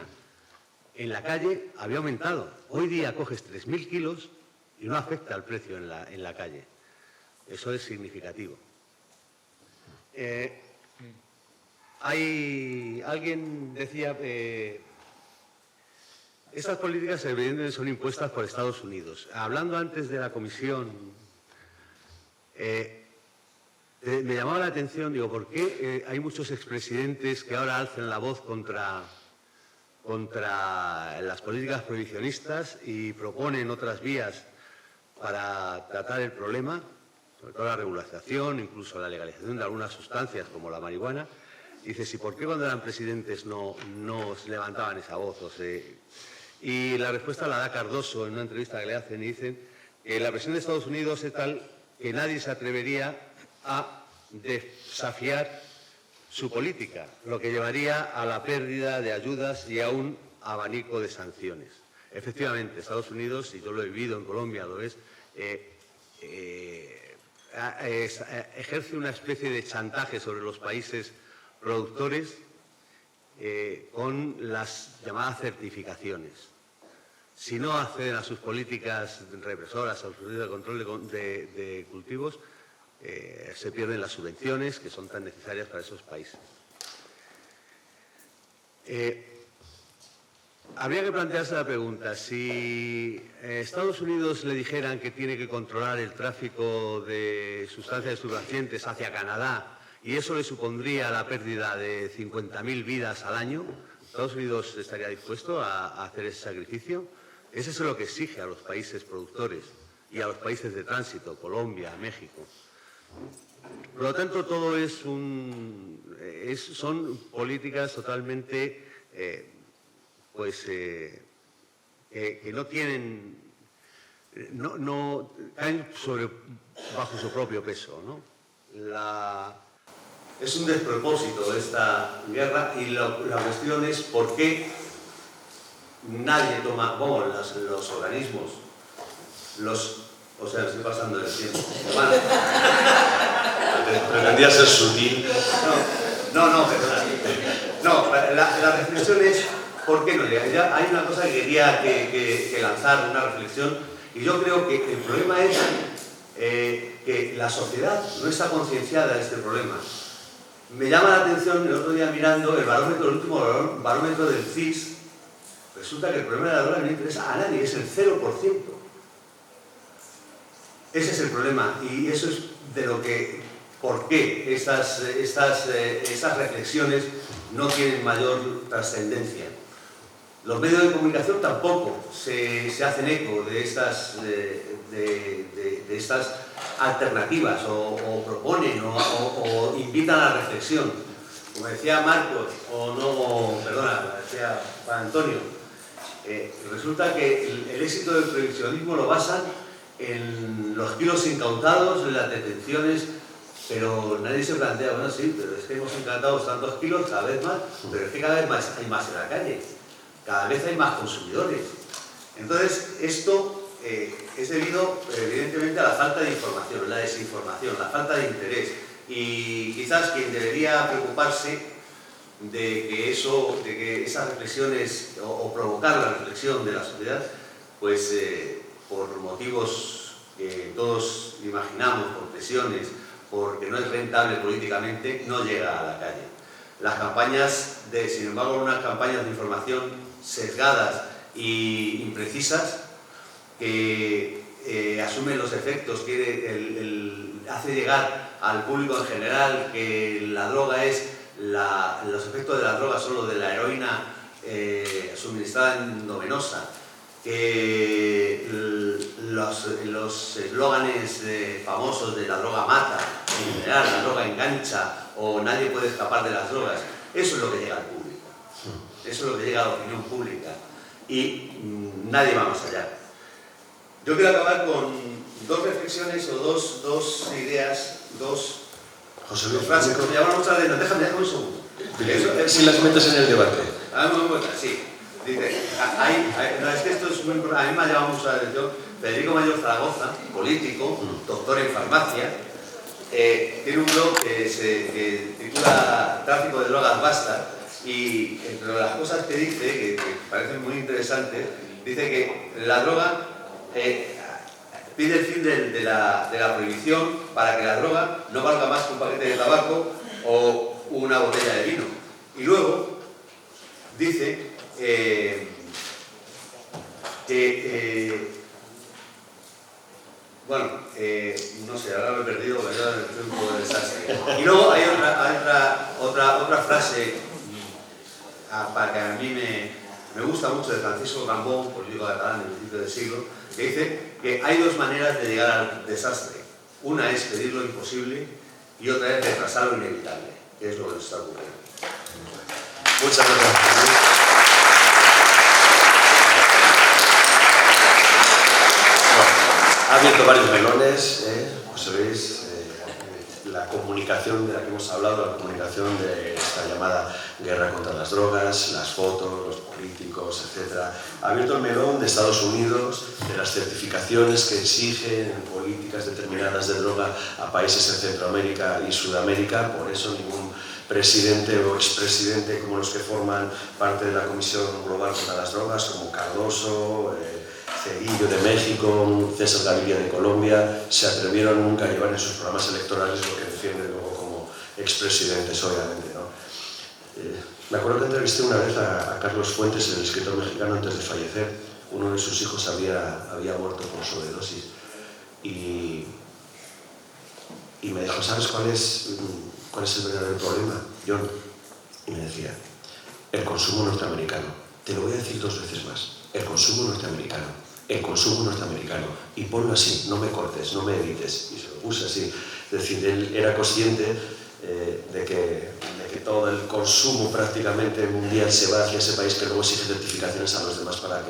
en la calle había aumentado. Hoy día coges 3.000 kilos y no afecta al precio en la calle. Eso es significativo. Alguien decía, estas políticas evidentemente son impuestas por Estados Unidos. Hablando antes de la comisión, me llamaba la atención, digo, ¿por qué hay muchos expresidentes que ahora alzan la voz contra las políticas prohibicionistas y proponen otras vías para tratar el problema, sobre todo la regulación, incluso la legalización de algunas sustancias como la marihuana? Dices, ¿y por qué cuando eran presidentes no levantaban esa voz? Y la respuesta la da Cardoso en una entrevista que le hacen, y dicen que la presión de Estados Unidos es tal que nadie se atrevería a desafiar su política, lo que llevaría a la pérdida de ayudas y a un abanico de sanciones. Efectivamente, Estados Unidos, y yo lo he vivido en Colombia, lo es, ejerce una especie de chantaje sobre los países productores con las llamadas certificaciones. Si no acceden a sus políticas represoras, a sus políticas de control de cultivos, se pierden las subvenciones que son tan necesarias para esos países. Habría que plantearse la pregunta, si Estados Unidos le dijeran que tiene que controlar el tráfico de sustancias estupefacientes hacia Canadá y eso le supondría la pérdida de 50.000 vidas al año, ¿Estados Unidos estaría dispuesto a hacer ese sacrificio? Eso es lo que exige a los países productores y a los países de tránsito, Colombia, México. Por lo tanto, todo son políticas totalmente que no tienen, no caen bajo su propio peso, ¿no? Es un despropósito esta guerra y la cuestión es por qué nadie toma, los organismos, o sea, estoy pasando del tiempo. Pretendía ser sutil. No, perdona. No, la reflexión es ¿por qué no llega? Ya hay una cosa que quería que lanzar, una reflexión, y yo creo que el problema es que la sociedad no está concienciada de este problema. Me llama la atención, el otro día mirando el último barómetro del CIS, resulta que el problema de la droga no interesa a nadie, es el 0%. Ese es el problema, y eso es de lo que, por qué estas reflexiones no tienen mayor trascendencia. Los medios de comunicación tampoco se hacen eco de estas alternativas o proponen o invitan a la reflexión. Como decía Marcos, decía Juan Antonio, resulta que el éxito del previsionismo lo basan en los kilos incautados, en las detenciones, pero nadie se plantea, bueno, sí, pero es que hemos incautado tantos kilos cada vez más, pero es que cada vez más hay más en la calle, cada vez hay más consumidores. Entonces, esto es debido, evidentemente, a la falta de información, la desinformación, la falta de interés. Y quizás quien debería preocuparse de que esas reflexiones, o provocar la reflexión de la sociedad, pues por motivos que todos imaginamos, por presiones, porque no es rentable políticamente, no llega a la calle. Las campañas, sin embargo, unas campañas de información sesgadas e imprecisas, que asumen los efectos, hace llegar al público en general que la droga los efectos de la droga son los de la heroína suministrada endovenosa, que los eslóganes famosos de la droga mata, en general, la droga engancha o nadie puede escapar de las drogas, eso es lo que llega al público, eso es lo que llega a la opinión pública y nadie va más allá. Yo quiero acabar con dos reflexiones o dos ideas, dos frases que me llamaron mucho la atención. Déjame un segundo. Si las metes en el debate. Muy buena, sí. Dice, es que esto es muy importante, a mí me ha llamado mucho la atención. Federico Mayor Zaragoza, político, doctor en farmacia, tiene un blog que titula Tráfico de drogas basta, y entre las cosas que dice, que parecen muy interesantes, dice que la droga pide el fin de la prohibición para que la droga no valga más que un paquete de tabaco o una botella de vino. Y luego dice no sé, ahora me he perdido, porque yo estoy un poco de desastre. Y luego hay otra frase para que a mí me gusta mucho, de Francisco Cambó, político catalán del principio del siglo, que dice que hay dos maneras de llegar al desastre. Una es pedir lo imposible y otra es retrasar lo inevitable, que es lo que nos está ocurriendo. Muchas gracias. Ha abierto varios melones, pues sabéis, la comunicación de la que hemos hablado, la comunicación de esta llamada guerra contra las drogas, las fotos, los políticos, etc. Ha abierto el melón de Estados Unidos, de las certificaciones que exigen políticas determinadas de droga a países en Centroamérica y Sudamérica. Por eso ningún presidente o expresidente como los que forman parte de la Comisión Global contra las Drogas, como Cardoso, Cedillo de México, César Gaviria de Colombia, se atrevieron nunca a llevar en sus programas electorales lo que defienden luego como expresidentes, obviamente, ¿no? Me acuerdo que entrevisté una vez a Carlos Fuentes, el escritor mexicano, antes de fallecer. Uno de sus hijos había muerto por sobredosis. Y me dijo, ¿sabes cuál es el verdadero problema, John? Y me decía, el consumo norteamericano. Te lo voy a decir 2 veces más. El consumo norteamericano. El consumo norteamericano. Y ponlo así, no me cortes, no me edites. Y se lo puse así. Es decir, él era consciente de que todo el consumo prácticamente mundial se va hacia ese país que luego exige certificaciones a los demás para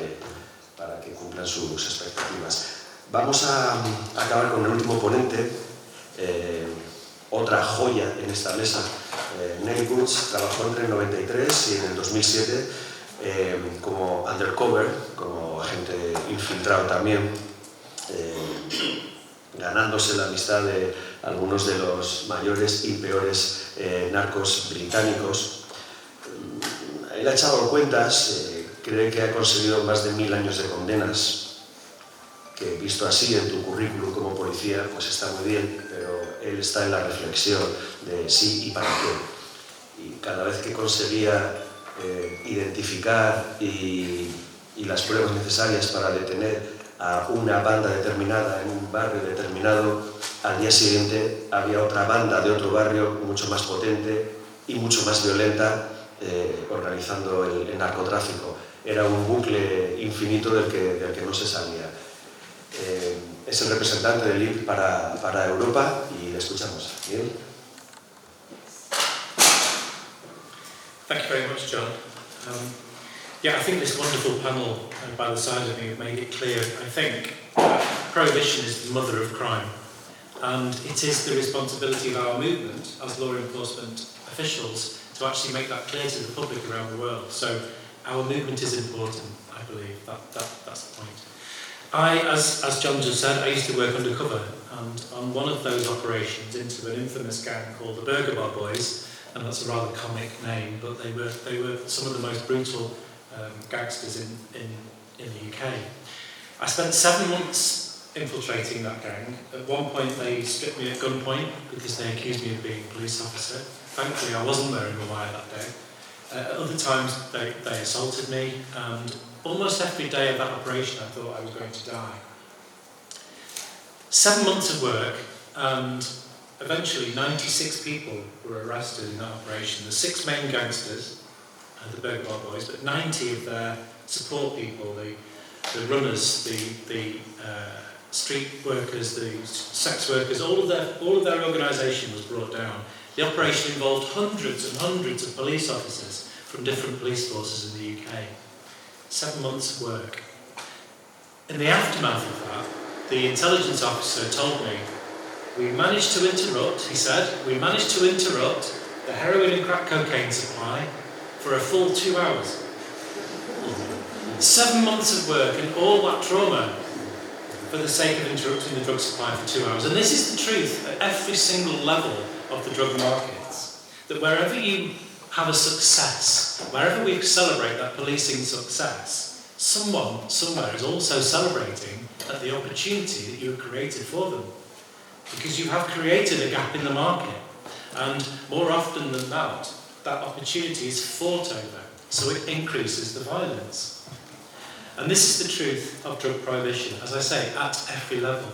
que cumplan sus expectativas. Vamos a acabar con el último ponente, otra joya en esta mesa. Nelly Goods trabajó entre el 93 y en el 2007 como undercover, como agente infiltrado también, ganándose la amistad de algunos de los mayores y peores narcos británicos. Él ha echado cuentas, cree que ha conseguido más de 1000 años de condenas, que visto así en tu currículum como policía, pues está muy bien, pero él está en la reflexión de sí y para qué. Y cada vez que conseguía identificar y las pruebas necesarias para detener a una banda determinada en un barrio determinado, al día siguiente había otra banda de otro barrio mucho más potente y mucho más violenta organizando el narcotráfico. Era un bucle infinito del que no se salía. Es el representante del INC para Europa y le escuchamos. ¿Bien? Thank you very much, John. I think this wonderful panel by the side of me have made it clear. I think prohibition is the mother of crime, and it is the responsibility of our movement as law enforcement officials to actually make that clear to the public around the world. So our movement is important, I believe. That's the point. As John just said, I used to work undercover, and on one of those operations into an infamous gang called the Burger Bar Boys, and that's a rather comic name, but they were some of the most brutal gangsters in the UK. I spent 7 months infiltrating that gang. At one point they stripped me at gunpoint because they accused me of being a police officer. Thankfully I wasn't wearing a wire that day. At other times they assaulted me, and almost every day of that operation I thought I was going to die. 7 months of work, and eventually 96 people were arrested in that operation. The 6 main gangsters, the Burger Bar Boys, but 90 of their support people, the runners, the street workers, the sex workers, all of their organisation was brought down. The operation involved hundreds and hundreds of police officers from different police forces in the UK. 7 months of work. In the aftermath of that, the intelligence officer told me, we managed to interrupt, he said, we managed to interrupt the heroin and crack cocaine supply for a full 2 hours. 7 months of work and all that trauma for the sake of interrupting the drug supply for 2 hours. And this is the truth at every single level of the drug markets. That wherever you have a success, wherever we celebrate that policing success, someone somewhere is also celebrating at the opportunity that you have created for them. Because you have created a gap in the market. And more often than not, that opportunity is fought over, so it increases the violence. And this is the truth of drug prohibition, as I say, at every level.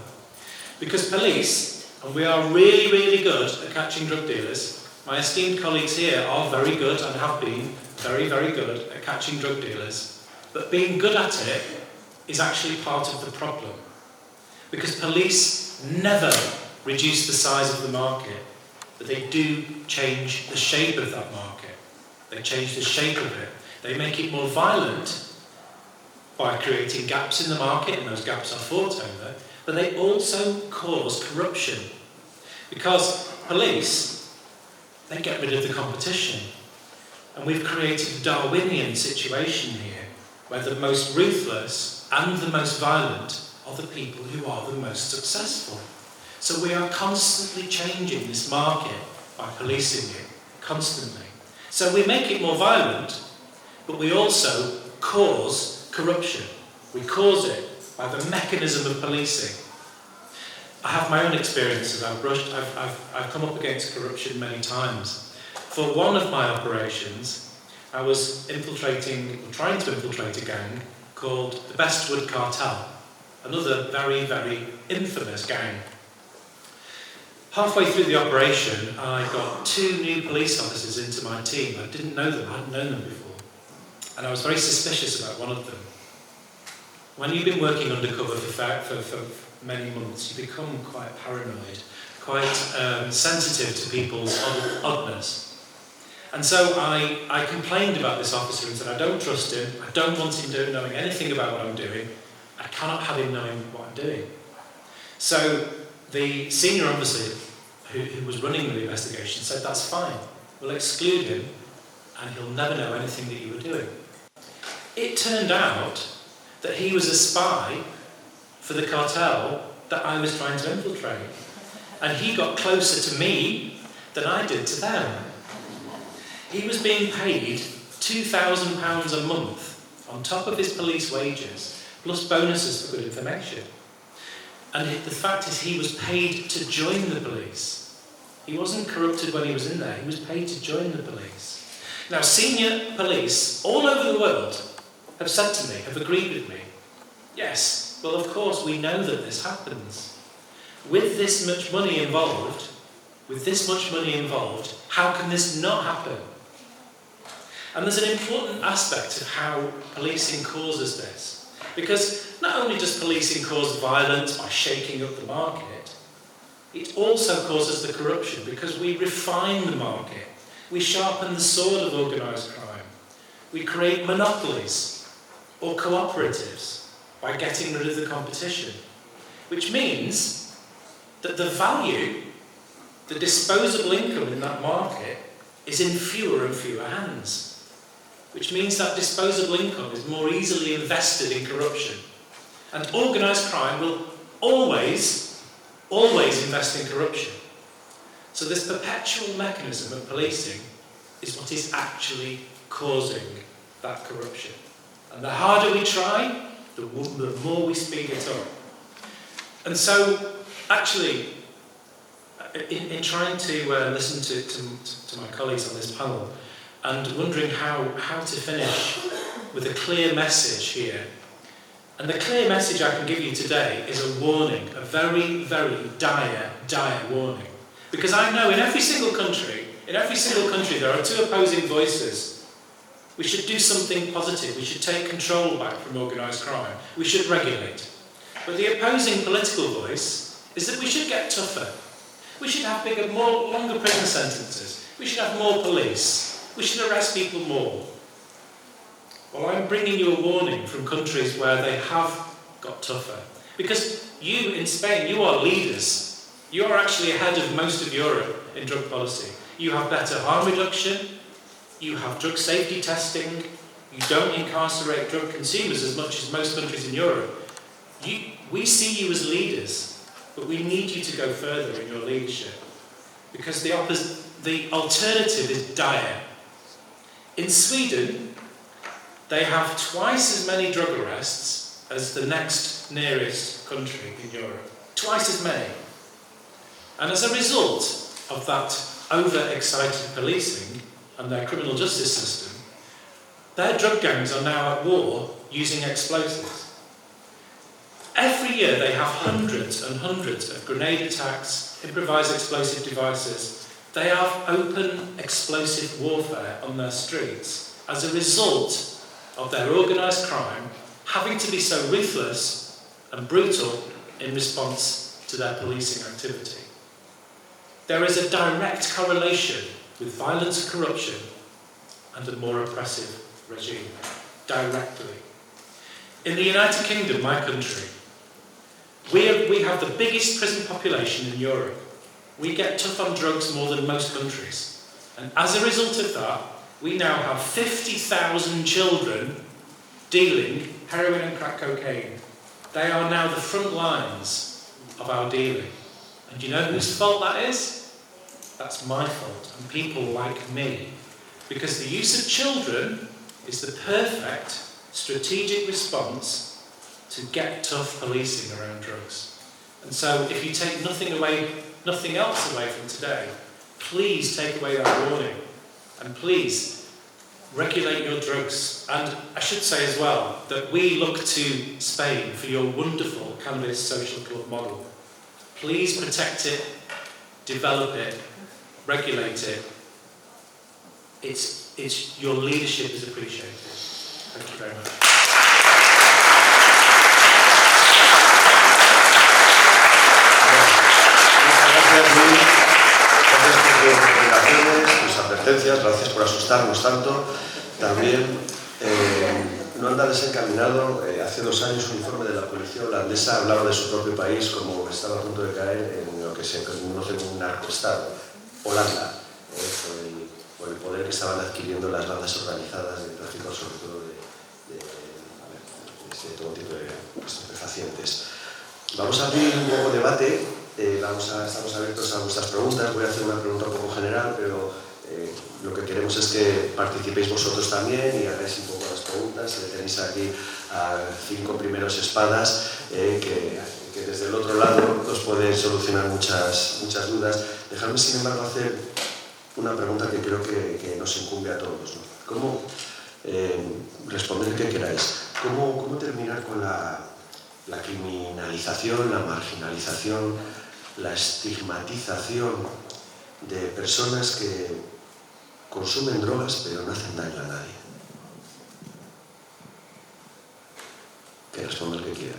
Because police, and we are really, really good at catching drug dealers, my esteemed colleagues here are very good and have been very, very good at catching drug dealers, but being good at it is actually part of the problem. Because police never reduce the size of the market, but they do change the shape of that market. They change the shape of it. They make it more violent by creating gaps in the market, and those gaps are fought over, but they also cause corruption. Because police, they get rid of the competition. And we've created a Darwinian situation here, where the most ruthless and the most violent are the people who are the most successful. So we are constantly changing this market by policing it, constantly. So we make it more violent, but we also cause corruption. We cause it by the mechanism of policing. I have my own experiences. I've come up against corruption many times. for one of my operations, I was trying to infiltrate a gang called the Bestwood Cartel, another very, very infamous gang. Halfway through the operation, I got 2 new police officers into my team. I didn't know them, I hadn't known them before. And I was very suspicious about one of them. When you've been working undercover for many months, you become quite paranoid, quite sensitive to people's oddness. And so I complained about this officer and said, I don't trust him, I don't want him knowing anything about what I'm doing, I cannot have him knowing what I'm doing. So the senior officer who was running the investigation said, that's fine, we'll exclude him and he'll never know anything that you were doing. It turned out that he was a spy for the cartel that I was trying to infiltrate. And he got closer to me than I did to them. He was being paid £2,000 a month on top of his police wages, plus bonuses for good information. And the fact is, he was paid to join the police. He wasn't corrupted when he was in there, he was paid to join the police. Now, senior police all over the world have said to me, have agreed with me, yes, well, of course, we know that this happens. With this much money involved, how can this not happen? And there's an important aspect of how policing causes this. Because not only does policing cause violence by shaking up the market, it also causes the corruption because we refine the market. We sharpen the sword of organised crime. We create monopolies or cooperatives by getting rid of the competition. Which means that the value, the disposable income in that market is in fewer and fewer hands. Which means that disposable income is more easily invested in corruption. And organised crime will always invest in corruption. So this perpetual mechanism of policing is what is actually causing that corruption. And the harder we try, the more we speed it up. And so, actually, in trying to listen to my colleagues on this panel, and wondering how to finish with a clear message here. And the clear message I can give you today is a warning, a very, very dire warning. Because I know in every single country there are 2 opposing voices. We should do something positive, we should take control back from organised crime, we should regulate. But the opposing political voice is that we should get tougher. We should have longer prison sentences, we should have more police. We should arrest people more. Well, I'm bringing you a warning from countries where they have got tougher. Because you, in Spain, you are leaders. You are actually ahead of most of Europe in drug policy. You have better harm reduction. You have drug safety testing. You don't incarcerate drug consumers as much as most countries in Europe. We see you as leaders, but we need you to go further in your leadership. Because the alternative is dire. In Sweden, they have twice as many drug arrests as the next nearest country in Europe. Twice as many. And as a result of that overexcited policing and their criminal justice system, their drug gangs are now at war using explosives. Every year they have hundreds and hundreds of grenade attacks, improvised explosive devices. They have open explosive warfare on their streets as a result of their organised crime having to be so ruthless and brutal in response to their policing activity. There is a direct correlation with violence and corruption and a more oppressive regime. Directly. In the United Kingdom, my country, we have the biggest prison population in Europe. We get tough on drugs more than most countries. And as a result of that, we now have 50,000 children dealing heroin and crack cocaine. They are now the front lines of our dealing. And do you know whose fault that is? That's my fault, and people like me. Because the use of children is the perfect strategic response to get tough policing around drugs. And so if you take nothing else away from today, please take away that warning. And please, regulate your drugs. And I should say as well that we look to Spain for your wonderful cannabis social club model. Please protect it, develop it, regulate it. Your leadership is appreciated. Thank you very much. Gracias por tus recomendaciones, tus advertencias, gracias por asustarnos tanto. También no anda desencaminado. Hace 2 años un informe de la policía holandesa hablaba de su propio país como estaba a punto de caer en lo que se conoce como un narcoestado. Holanda, por el poder que estaban adquiriendo las bandas organizadas de tráfico, sobre todo de todo tipo de estupefacientes. Vamos a abrir un poco de debate. Estamos abiertos a vuestras preguntas. Voy a hacer una pregunta un poco general, pero lo que queremos es que participéis vosotros también y hagáis un poco las preguntas. Tenéis aquí a 5 primeros espadas que desde el otro lado os pueden solucionar muchas dudas. Dejadme, sin embargo, hacer una pregunta que creo que nos incumbe a todos, ¿no? ¿Cómo responder que queráis? ¿Cómo terminar con la criminalización, la marginalización, la estigmatización de personas que consumen drogas pero no hacen daño a nadie? Que responda el que quiera.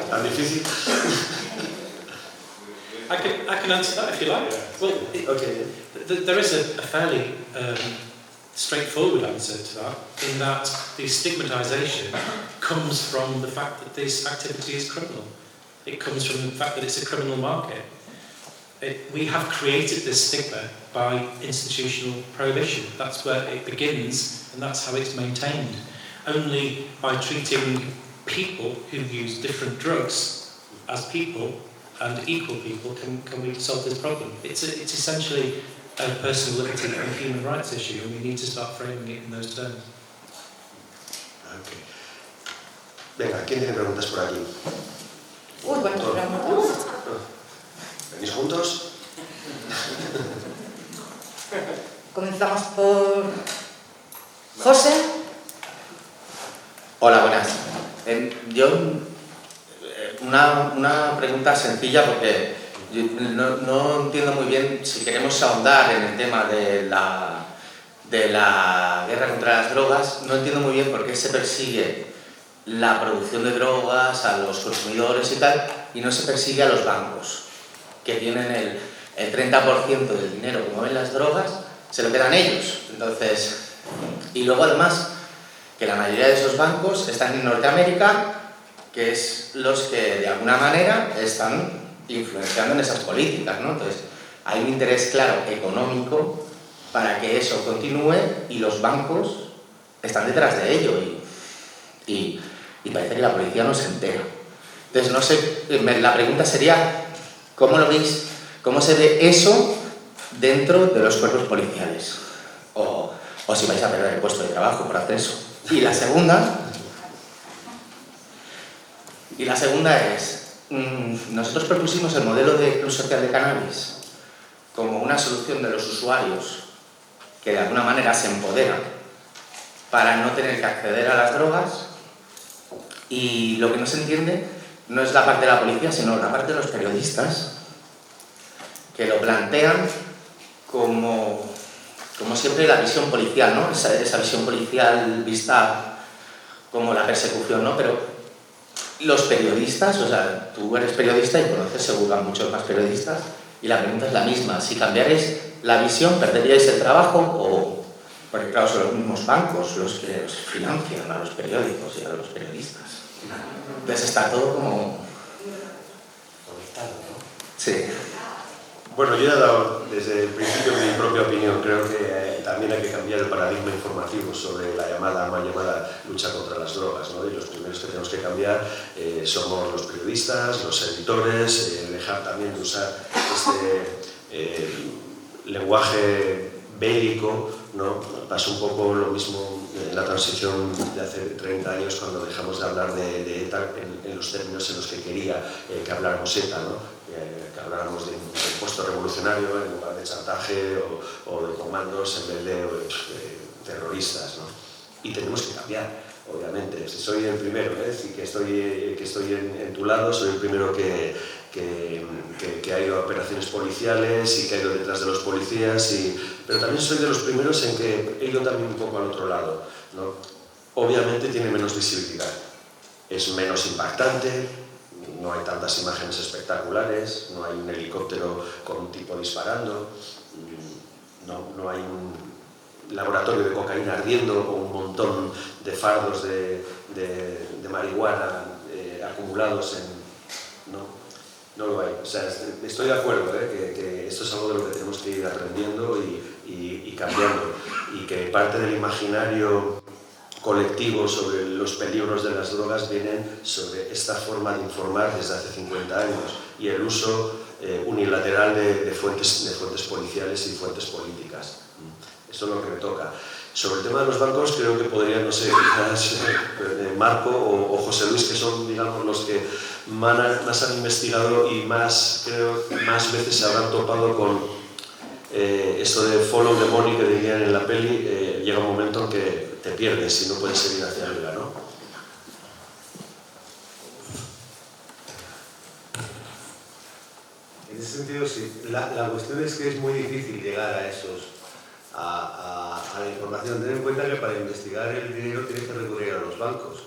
¿Tan difícil? I can answer that if you like. Well, Okay. there is a fairly straightforward answer to that, in that the stigmatisation comes from the fact that this activity is criminal. It comes from the fact that it's a criminal market. We have created this stigma by institutional prohibition. That's where it begins, and that's how it's maintained. Only by treating people who use different drugs as people and equal people can we solve this problem. It's essentially a personal liberty and human rights issue, and we need to start framing it in those terms. Okay. Venga, ¿quién tiene preguntas por aquí? Buenas preguntas. ¿Venís juntos? Comenzamos por José. Hola, buenas. Yo, una pregunta sencilla porque yo no entiendo muy bien si queremos ahondar en el tema de la guerra contra las drogas. No entiendo muy bien por qué se persigue la producción de drogas a los consumidores y tal, y no se persigue a los bancos, que tienen el 30% del dinero, como ven las drogas, se lo quedan ellos. Entonces, y luego además que la mayoría de esos bancos están en Norteamérica, que es los que de alguna manera están influenciando en esas políticas, ¿no? Entonces, hay un interés claro económico para que eso continúe y los bancos están detrás de ello y parece que la policía no se entera. Entonces, no sé, la pregunta sería, ¿cómo lo veis? ¿Cómo se ve eso dentro de los cuerpos policiales? O si vais a perder el puesto de trabajo por hacer eso. Y la segunda es, nosotros propusimos el modelo de club social de cannabis como una solución de los usuarios que de alguna manera se empoderan para no tener que acceder a las drogas, y lo que no se entiende no es la parte de la policía, sino la parte de los periodistas, que lo plantean como siempre la visión policial, ¿no? Esa visión policial vista como la persecución, ¿no? Pero los periodistas, o sea, tú eres periodista y conoces seguro a muchos más periodistas, y la pregunta es la misma: si cambiarais la visión, ¿perderíais el trabajo? O, porque claro, son los mismos bancos los que los financian a los periódicos y a los periodistas. Entonces está todo como Conectado, ¿no? sí. Bueno, yo he dado desde el principio mi propia opinión. Creo que también hay que cambiar el paradigma informativo sobre la mal llamada lucha contra las drogas, ¿no? Y los primeros que tenemos que cambiar somos los periodistas, los editores, dejar también de usar este lenguaje bélico, ¿no? Pasa un poco lo mismo en la transición de hace 30 años, cuando dejamos de hablar de ETA en los términos en los que quería que habláramos ETA, ¿no? Que habláramos de un impuesto revolucionario en lugar de chantaje o de comandos en vez de terroristas, ¿no? Y tenemos que cambiar, obviamente. Si soy el primero, si que estoy en tu lado, soy el primero que ha ido a operaciones policiales y que ha ido detrás de los policías, pero también soy de los primeros en que he ido también un poco al otro lado, ¿no? Obviamente tiene menos visibilidad, es menos impactante, no hay tantas imágenes espectaculares, no hay un helicóptero con un tipo disparando, no hay un laboratorio de cocaína ardiendo o un montón de fardos de marihuana acumulados no lo hay. O sea, estoy de acuerdo que esto es algo de lo que tenemos que ir aprendiendo y cambiando, y que parte del imaginario colectivo sobre los peligros de las drogas vienen sobre esta forma de informar desde hace 50 años y el uso unilateral de fuentes policiales y fuentes políticas. Esto es lo que me toca. Sobre el tema de los bancos, creo que podrían, no sé, quizás Marco o José Luis, que son, digamos, los que más han investigado y más veces se habrán topado con esto de follow the money que dirían en la peli. Llega un momento en que te pierdes y no puedes seguir hacia arriba, ¿no? En ese sentido, sí. La cuestión es que es muy difícil llegar a la información. Ten en cuenta que para investigar el dinero tienes que recurrir a los bancos.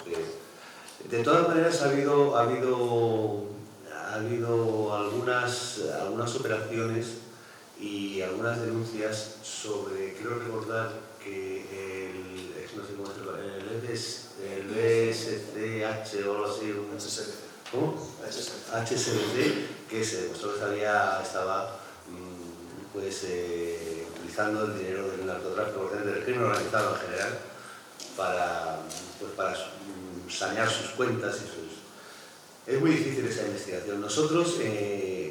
De todas maneras, ha habido algunas operaciones y algunas denuncias sobre, quiero recordar que el BSCH o algo así, ¿cómo? HSBC, que se demostró que estaba utilizando el dinero del narcotráfico, del crimen organizado en general, para sanear sus cuentas y sus... Es muy difícil esa investigación. Nosotros,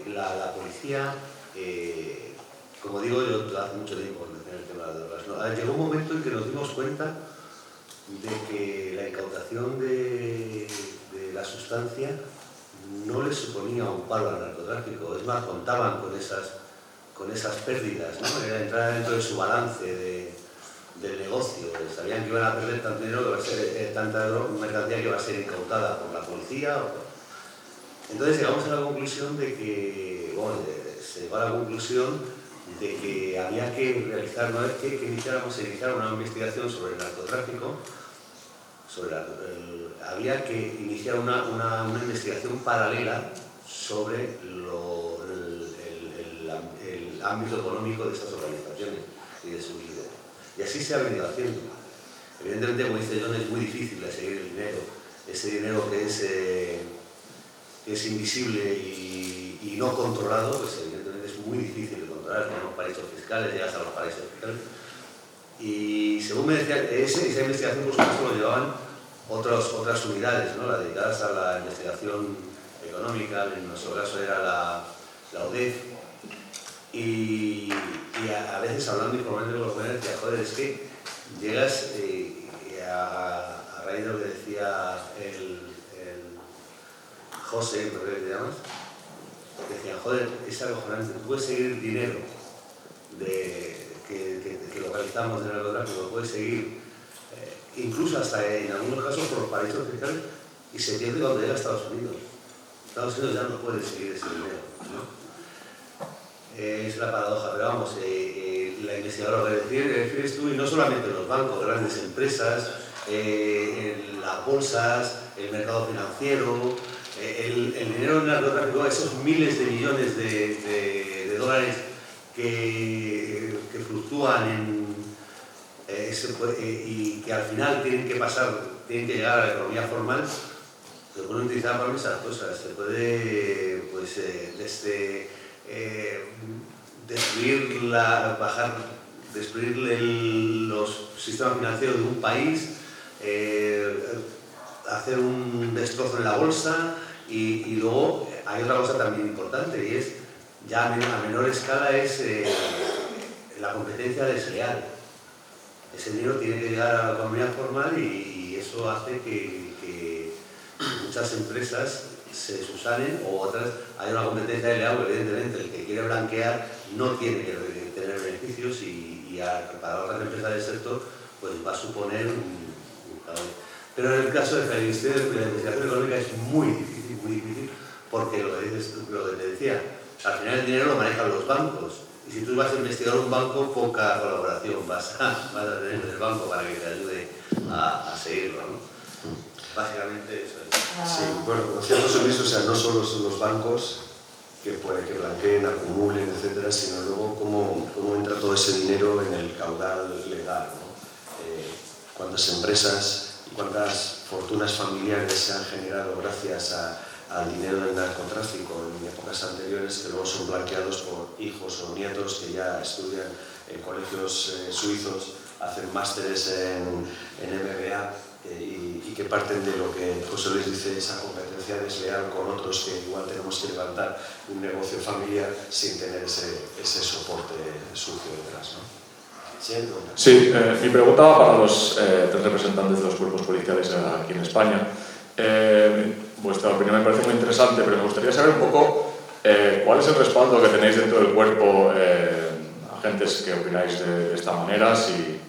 la policía, como digo, yo hace mucho tiempo en el tema de drogas, ¿no? Llegó un momento en que nos dimos cuenta de que la incautación de la sustancia no le suponía un palo al narcotráfico. Es más, contaban con esas pérdidas, ¿no? Era entrar dentro de su balance del negocio. Sabían que iban a perder tanto dinero, que va a ser tanta mercancía que va a ser incautada por la policía. Entonces llegamos a la conclusión de que, se llegó a la conclusión de que había que realizar, una vez que iniciar una investigación sobre el narcotráfico, había que iniciar una investigación paralela sobre el ámbito económico de estas organizaciones y de su líder. Y así se ha venido haciendo. Evidentemente, como dice John, es muy difícil de seguir el dinero. Ese dinero que es invisible y no controlado, pues evidentemente es muy difícil de controlar. Tenemos paraísos fiscales, llegas a los paraísos fiscales. Y según me decía, esa investigación, por supuesto, lo llevaban otras unidades, ¿no? Las dedicadas a la investigación económica, en nuestro caso era la UDEF. Y a veces, hablando informalmente con los jóvenes, decía, joder, es que llegas a raíz de lo que decía el José, ¿no te llamas? Decían, joder, es acojonante, tú puedes seguir dinero que localizamos del narcotráfico, puedes seguir incluso hasta en algunos casos por los paraísos fiscales, y se pierde cuando llega a Estados Unidos. Estados Unidos ya no puede seguir ese dinero, ¿no? Es la paradoja, pero vamos, la investigadora lo que refieres tú, y no solamente los bancos, grandes empresas, las bolsas, el mercado financiero, el dinero del narcotráfico, esos miles de millones de dólares que fluctúan y que al final tienen que llegar a la economía formal, se pueden utilizar para muchas cosas. Se puede, destruir los sistemas financieros de un país, hacer un destrozo en la bolsa, y luego hay otra cosa también importante, y es, ya a menor escala, es la competencia desleal. ese dinero tiene que llegar a la economía formal y eso hace que muchas empresas se subsanen o otras hay una competencia desleal. Evidentemente el que quiere blanquear no tiene que tener beneficios y para otras empresas del sector pues va a suponer un pero en el caso de la investigación económica es muy difícil porque lo que te decía, al final el dinero lo manejan los bancos y si tú vas a investigar un banco poca colaboración vas a tener del banco para que te ayude a seguirlo, ¿no? Básicamente eso es. Sí, bueno, lo cierto es eso, o sea, no solo son los bancos que puede que blanqueen, acumulen, etcétera, sino luego cómo entra todo ese dinero en el caudal legal, ¿no? Cuántas empresas y cuántas fortunas familiares se han generado gracias al dinero del narcotráfico en épocas anteriores que luego son blanqueados por hijos o nietos que ya estudian en colegios suizos, hacen másteres en MBA y que parten de lo que José Luis dice, esa competencia desleal con otros que igual tenemos que levantar un negocio familiar sin tener ese soporte sucio detrás, ¿no? Sí, mi pregunta va para los tres representantes de los cuerpos policiales aquí en España. Vuestra opinión me parece muy interesante, pero me gustaría saber un poco cuál es el respaldo que tenéis dentro del cuerpo, agentes que opináis de esta manera, si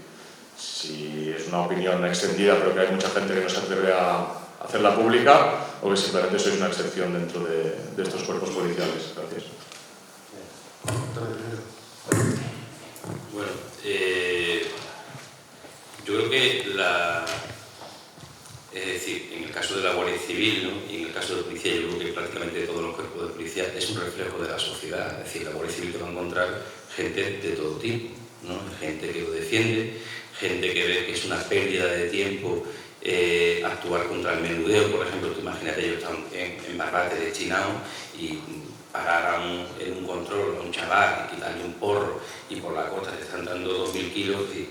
es una opinión extendida, pero que hay mucha gente que no se atreve a hacerla pública, o que simplemente sois una excepción dentro de estos cuerpos policiales. Gracias. Bueno, yo creo que es decir, en el caso de la Guardia Civil, ¿no? Y en el caso de la policía, yo creo que prácticamente todos los cuerpos de policía es un reflejo de la sociedad. Es decir, la Guardia Civil te va a encontrar gente de todo tipo, ¿no? Gente que lo defiende, gente que ve que es una pérdida de tiempo actuar contra el menudeo. Por ejemplo, tú imagínate, yo estaba en Barbate de Chinao y parar en un control a un chaval y quitarle un porro y por la costa te están dando 2000 kilos y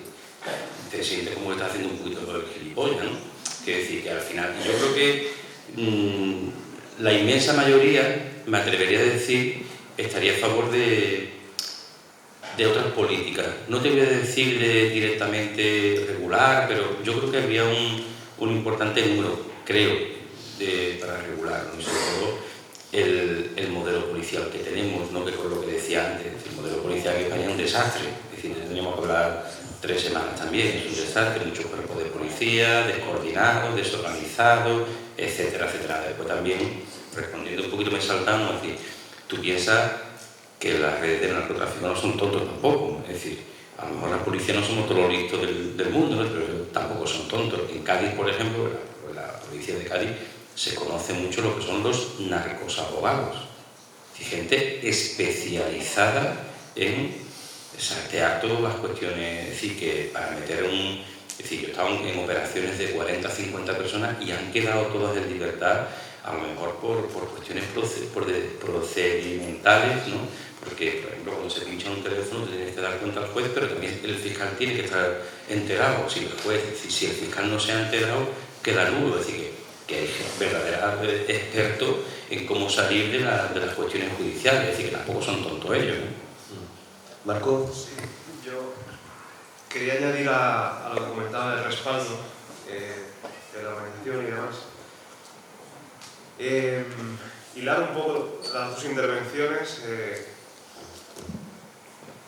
te sientes como que estás haciendo un poquito por el gilipollas, ¿no? Quiere decir que al final, yo creo que la inmensa mayoría, me atrevería a decir, estaría a favor de otras políticas. No te voy a decir directamente regular, pero yo creo que habría un importante número, creo, para regular, ¿no? Y sobre todo el modelo policial que tenemos, ¿no? Que con lo que decía antes, el modelo policial en España es un desastre. Es decir, tendríamos que hablar 3 semanas también, es un desastre, muchos cuerpos de policía, descoordinados, desorganizados, etcétera, etcétera. Después también, respondiendo un poquito, me saltamos, es decir, tú piensas que las redes de narcotráfico no son tontos tampoco, es decir, a lo mejor las policías no somos todos los listos del mundo, ¿no? Pero tampoco son tontos. En Cádiz, por ejemplo, la policía de Cádiz se conoce mucho lo que son los narcosabogados, gente especializada en saltear todas las cuestiones, es decir, que para meter es decir, yo he estado en operaciones de 40, 50 personas y han quedado todas en libertad, a lo mejor por cuestiones procedimentales, ¿no? Porque, por ejemplo, cuando se pincha un teléfono te tienes que dar cuenta al juez, pero también el fiscal tiene que estar enterado. Si el fiscal no se ha enterado, queda nulo. Es decir, que hay verdaderos expertos en cómo salir de las cuestiones judiciales. Es decir, que tampoco son tontos ellos, ¿no? Marco. Sí, yo quería añadir a lo que comentaba del respaldo de la organización y demás. Hilar un poco las dos intervenciones.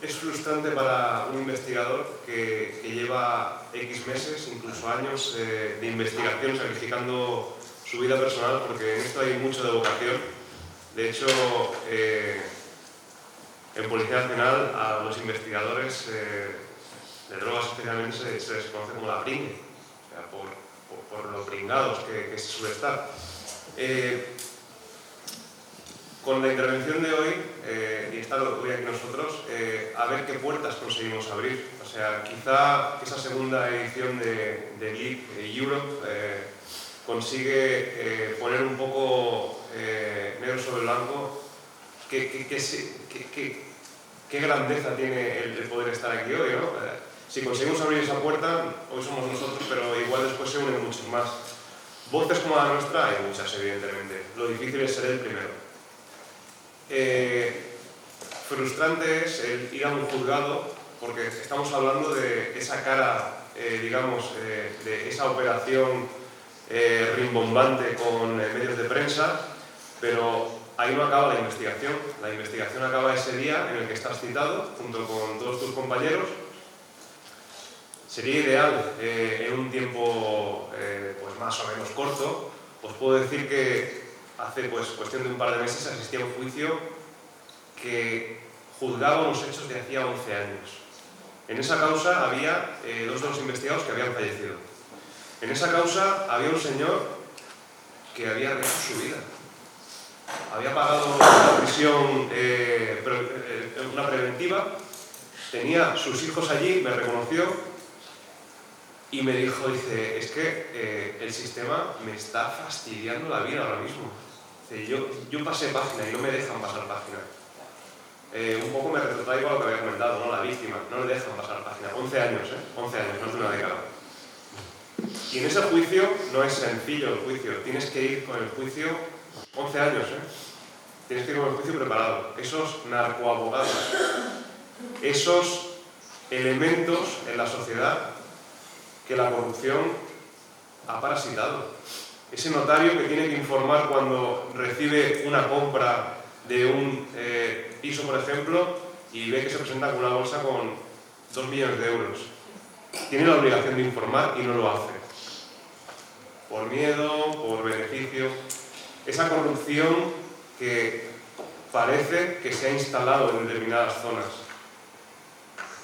Es frustrante para un investigador que lleva X meses, incluso años de investigación, sacrificando su vida personal, porque en esto hay mucho de vocación. De hecho, en Policía Nacional a los investigadores de drogas especialmente se les conoce como la pringue, o sea, por lo pringados que se suele estar. Con la intervención de hoy, y estar hoy aquí nosotros, a ver qué puertas conseguimos abrir. O sea, quizá esa segunda edición de Leap Europe consigue poner un poco negro sobre blanco qué grandeza tiene el poder estar aquí hoy, ¿no? Si conseguimos abrir esa puerta, hoy somos nosotros, pero igual después se unen muchos más. Voces como la nuestra hay muchas, evidentemente. Lo difícil es ser el primero. Frustrante es el ir a un juzgado porque estamos hablando de esa cara, digamos, de esa operación rimbombante con medios de prensa, pero ahí no acaba la investigación. La investigación acaba ese día en el que estás citado, junto con todos tus compañeros. Sería ideal, en un tiempo pues más o menos corto, os puedo decir que hace pues, cuestión de un par de meses asistí a un juicio que juzgaba unos hechos de hacía 11 años. En esa causa había 2 de los investigados que habían fallecido. En esa causa había un señor que había rehecho su vida. Había pagado una prisión, una preventiva, tenía sus hijos allí, me reconoció y me dijo, dice, es que el sistema me está fastidiando la vida ahora mismo. Dice, yo pasé página y no me dejan pasar página. Un poco me retrotraigo a lo que había comentado, ¿no? La víctima, no le dejan pasar página. 11 años, 11 años, no es de una década. Y en ese juicio no es sencillo el juicio, tienes que ir con el juicio 11 años, tienes que ir con el juicio preparado. Esos narcoabogados, esos elementos en la sociedad que la corrupción ha parasitado. Ese notario que tiene que informar cuando recibe una compra de un piso, por ejemplo, y ve que se presenta con una bolsa con 2 millones de euros. Tiene la obligación de informar y no lo hace. Por miedo, por beneficio. Esa corrupción que parece que se ha instalado en determinadas zonas.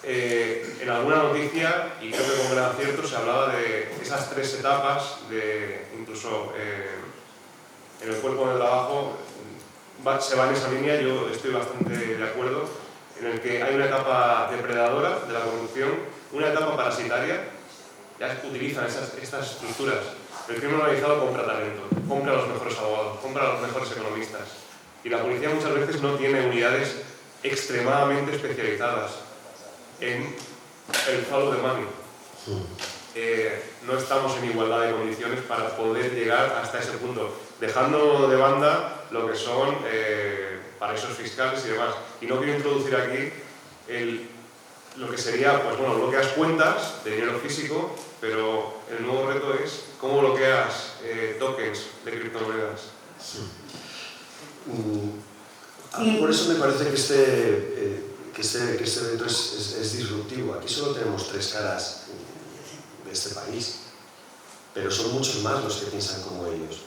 En alguna noticia, y creo que con gran acierto, se hablaba de esas 3 etapas, incluso en el cuerpo de trabajo se va en esa línea, yo estoy bastante de acuerdo, en el que hay una etapa depredadora de la corrupción, una etapa parasitaria, ya utilizan estas estructuras. El crimen organizado compra talento, compra a los mejores abogados, compra a los mejores economistas. Y la policía muchas veces no tiene unidades extremadamente especializadas en el follow the money. No estamos en igualdad de condiciones para poder llegar hasta ese punto, dejando de banda lo que son paraísos fiscales y demás. Y no quiero introducir aquí lo que sería, pues bueno, bloqueas cuentas de dinero físico, pero el nuevo reto es cómo bloqueas tokens de criptomonedas. Por eso me parece que este evento es disruptivo. Aquí solo tenemos 3 caras de este país, pero son muchos más los que piensan como ellos.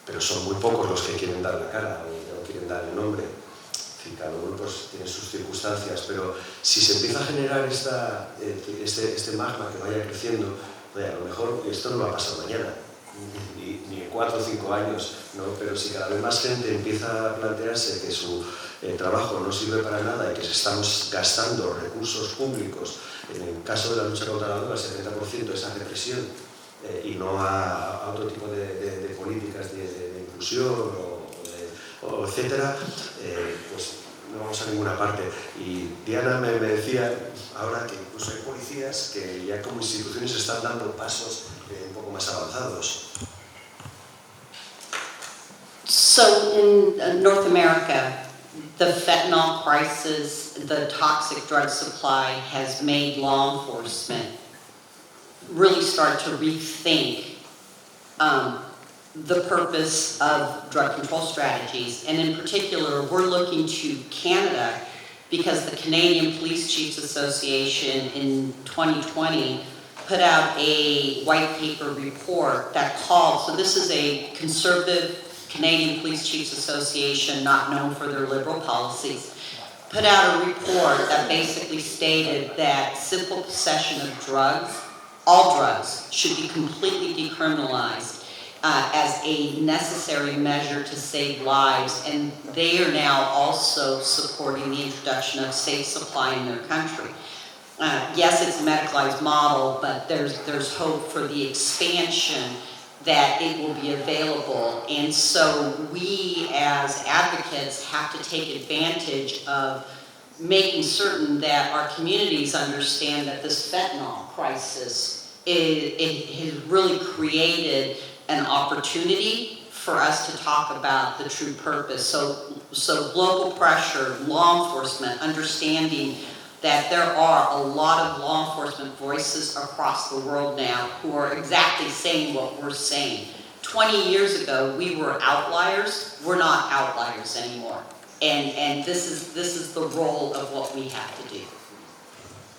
Pero son muy pocos los que quieren dar la cara o quieren dar el nombre. Cada uno pues, tiene sus circunstancias, pero si se empieza a generar este magma que vaya creciendo, a lo mejor esto no va a pasar mañana, ni en 4 o 5 años, ¿no? Pero si cada vez más gente empieza a plantearse que su trabajo no sirve para nada y que estamos gastando recursos públicos, en el caso de la lucha contra la droga, el 70% es a represión y no a otro tipo de políticas de inclusión o etcétera, pues no vamos a ninguna parte. Y Diana me decía ahora que incluso hay policías que ya como instituciones están dando pasos un poco más avanzados. So in North America, the fentanyl crisis, the toxic drug supply has made law enforcement really start to rethink the purpose of drug control strategies. And in particular, we're looking to Canada because the Canadian Police Chiefs Association in 2020 put out a white paper report that called, so this is a conservative Canadian Police Chiefs Association, not known for their liberal policies, put out a report that basically stated that simple possession of drugs, all drugs, should be completely decriminalized as a necessary measure to save lives, and they are now also supporting the introduction of safe supply in their country. Yes, it's a medicalized model, but there's hope for the expansion that it will be available. And so we as advocates have to take advantage of making certain that our communities understand that this fentanyl crisis, it has really created an opportunity for us to talk about the true purpose. So global pressure, law enforcement, understanding that there are a lot of law enforcement voices across the world now who are exactly saying what we're saying. 20 years ago, we were outliers. We're not outliers anymore. And this is the role of what we have to do.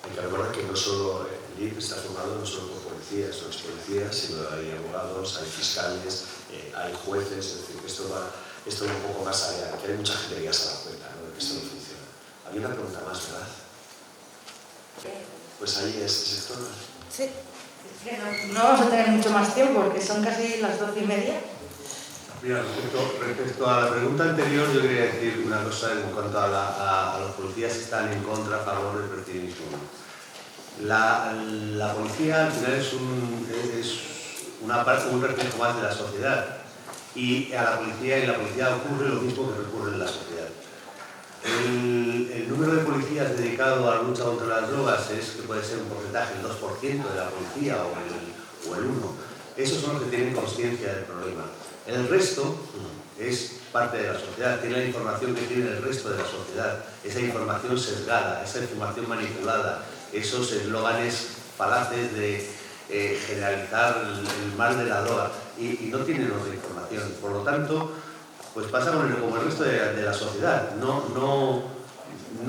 Hay que recordar que no solo el LIB está formado no solo por policías o expolicías, sino hay abogados, hay fiscales, hay jueces, es decir, que esto va un poco más allá, que hay mucha gente que ya se da cuenta, ¿no?, de que esto no funciona. Había una pregunta más, ¿verdad? Pues ahí es esto. Sí. No vamos a tener mucho más tiempo porque son casi las 12:30. Mira, respecto a la pregunta anterior, yo quería decir una cosa en cuanto a los policías que están en contra, a favor del partidismo. La policía al final es un reflejo más de la sociedad, y a la policía y la policía ocurre lo mismo que ocurre en la sociedad. El número de policías dedicado a la lucha contra las drogas es que puede ser un porcentaje, el 2% de la policía o el 1%. Esos son los que tienen conciencia del problema. El resto es parte de la sociedad, tiene la información que tiene el resto de la sociedad, esa información sesgada, esa información manipulada, esos eslóganes falaces de generalizar el mal de la droga, y no tienen otra información. Por lo tanto, pues pasa como el resto de la sociedad, no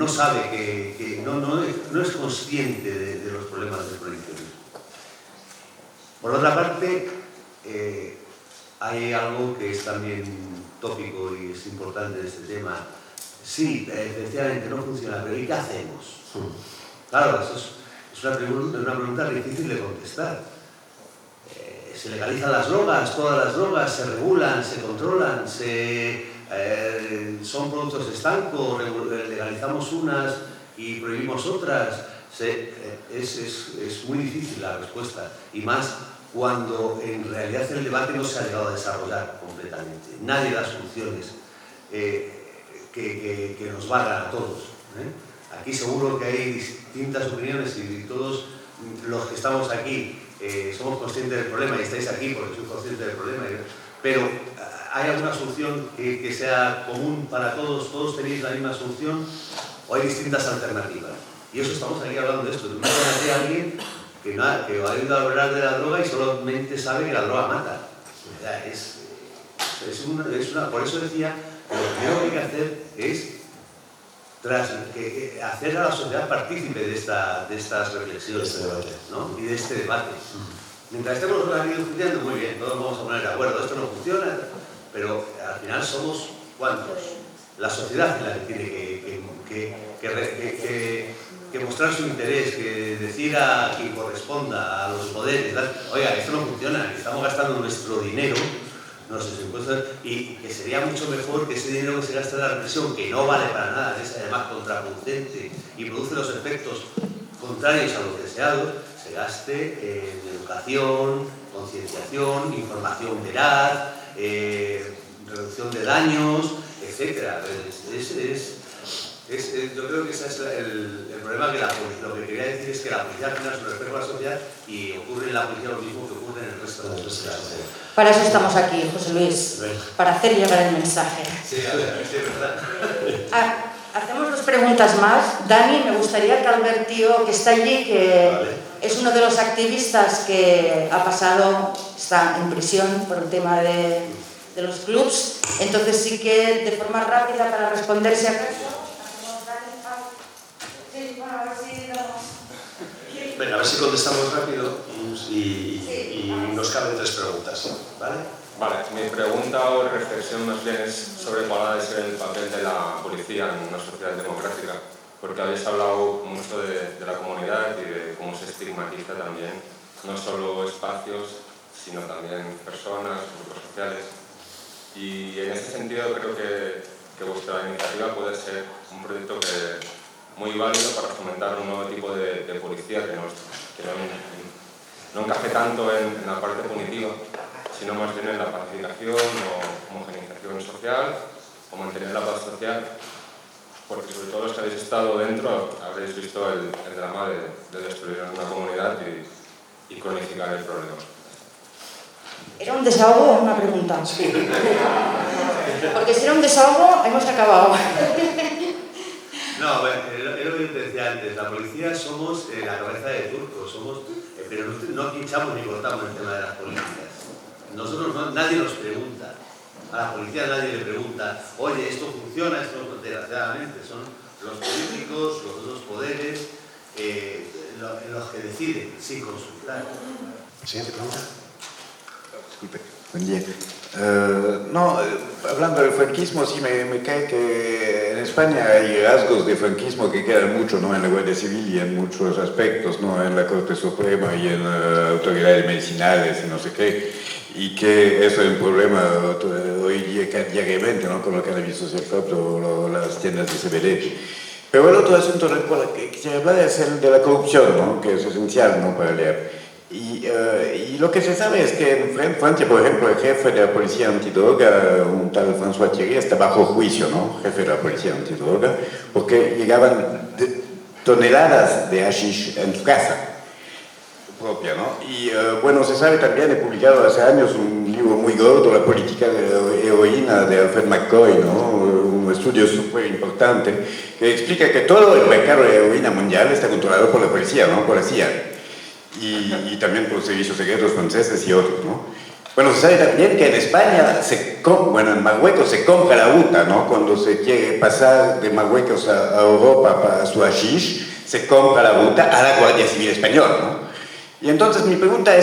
sabe no es consciente de los problemas del prohibicionismo. Por otra parte, hay algo que es también tópico y es importante en este tema. Sí, efectivamente no funciona, pero ¿y qué hacemos? Claro, eso es una pregunta difícil de contestar. Se legalizan las drogas, todas las drogas se regulan, se controlan, son productos estancos, legalizamos unas y prohibimos otras. Es muy difícil la respuesta, y más cuando en realidad el debate no se ha llegado a desarrollar completamente. Nadie da soluciones que nos valgan a todos. Aquí seguro que hay distintas opiniones, y todos los que estamos aquí somos conscientes del problema, y estáis aquí porque sois conscientes del problema, pero ¿hay alguna solución que sea común para todos? ¿Todos tenéis la misma solución o hay distintas alternativas? Y eso estamos aquí hablando de esto. No conoce a alguien que ha oído hablar de la droga y solamente sabe que la droga mata. Por eso decía que lo primero que hay que hacer es hacer a la sociedad partícipe de estas reflexiones, ¿no?, y de este debate. Mientras estemos aquí discutiendo, muy bien, todos vamos a poner de acuerdo, esto no funciona, pero al final somos ¿cuántos? La sociedad es la que tiene que mostrar su interés, que decir a quien corresponda, a los poderes, oiga, esto no funciona, estamos gastando nuestro dinero, nuestros impuestos, y que sería mucho mejor que ese dinero que se gasta en la represión, que no vale para nada, es además contraproducente y produce los efectos contrarios a los deseados, se gaste en educación, concienciación, información veraz, reducción de daños, etc. Yo creo que ese es el problema, que lo que quería decir es que la policía al final es un reflejo de la sociedad, y ocurre en la policía lo mismo que ocurre en el resto de la sociedad. Para eso estamos aquí, José Luis, para hacer llegar el mensaje. Sí, verdad. Hacemos dos preguntas más. Dani, me gustaría que Albert Tío, que está allí, que es uno de los activistas que está en prisión por el tema de los clubs, entonces sí que de forma rápida para responder si acaso. Venga, a ver si contestamos rápido y nos caben 3 preguntas, ¿vale? Vale, mi pregunta o reflexión más bien es sobre cuál ha de ser el papel de la policía en una sociedad democrática, porque habéis hablado mucho de la comunidad y de cómo se estigmatiza también, no solo espacios, sino también personas, grupos sociales. Y en ese sentido creo que vuestra iniciativa puede ser un proyecto muy válido para fomentar un nuevo tipo de policía que no encaje tanto en la parte punitiva, sino más bien en la pacificación o homogeneización social, o mantener la paz social, porque sobre todo los que habéis estado dentro habréis visto el drama de destruir una comunidad y cronificar el problema. ¿Era un desahogo o una pregunta? Sí. Porque si era un desahogo, hemos acabado. No, era yo te decía antes, la policía somos la cabeza de turco, pero no pinchamos ni cortamos el tema de las políticas. Nosotros nadie nos pregunta, a la policía nadie le pregunta, oye, esto funciona, esto no, desgraciadamente, son los políticos, los otros poderes, los que deciden sin consultar. Siguiente pregunta. Disculpe, buen día. Hablando del franquismo, sí me cae que en España hay rasgos de franquismo que quedan mucho, ¿no? En la Guardia Civil y en muchos aspectos, ¿no? En la Corte Suprema y en autoridades medicinales y no sé qué, y que eso es un problema hoy día diariamente, ¿no? Con lo que han visto las tiendas de CBD. Pero el otro asunto del cual quisiera hablar es el de la corrupción, ¿no? Que es esencial, ¿no? Para leer. Y lo que se sabe es que en Francia, por ejemplo, el jefe de la policía antidroga, un tal François Thierry, está bajo juicio, ¿no? Jefe de la policía antidroga, porque llegaban toneladas de hashish en su casa propia, ¿no? Y bueno, se sabe también, he publicado hace años un libro muy gordo, La política de la heroína, de Alfred McCoy, ¿no? Un estudio súper importante que explica que todo el mercado de heroína mundial está controlado por la policía, ¿no? Por la CIA. Y también por los servicios secretos franceses y otros, ¿no? Bueno, se sabe también que en España, en Marruecos se compra la ruta, ¿no? Cuando se quiere pasar de Marruecos a Europa para su hashish, se compra la ruta a la Guardia Civil Española, ¿no? Y entonces mi pregunta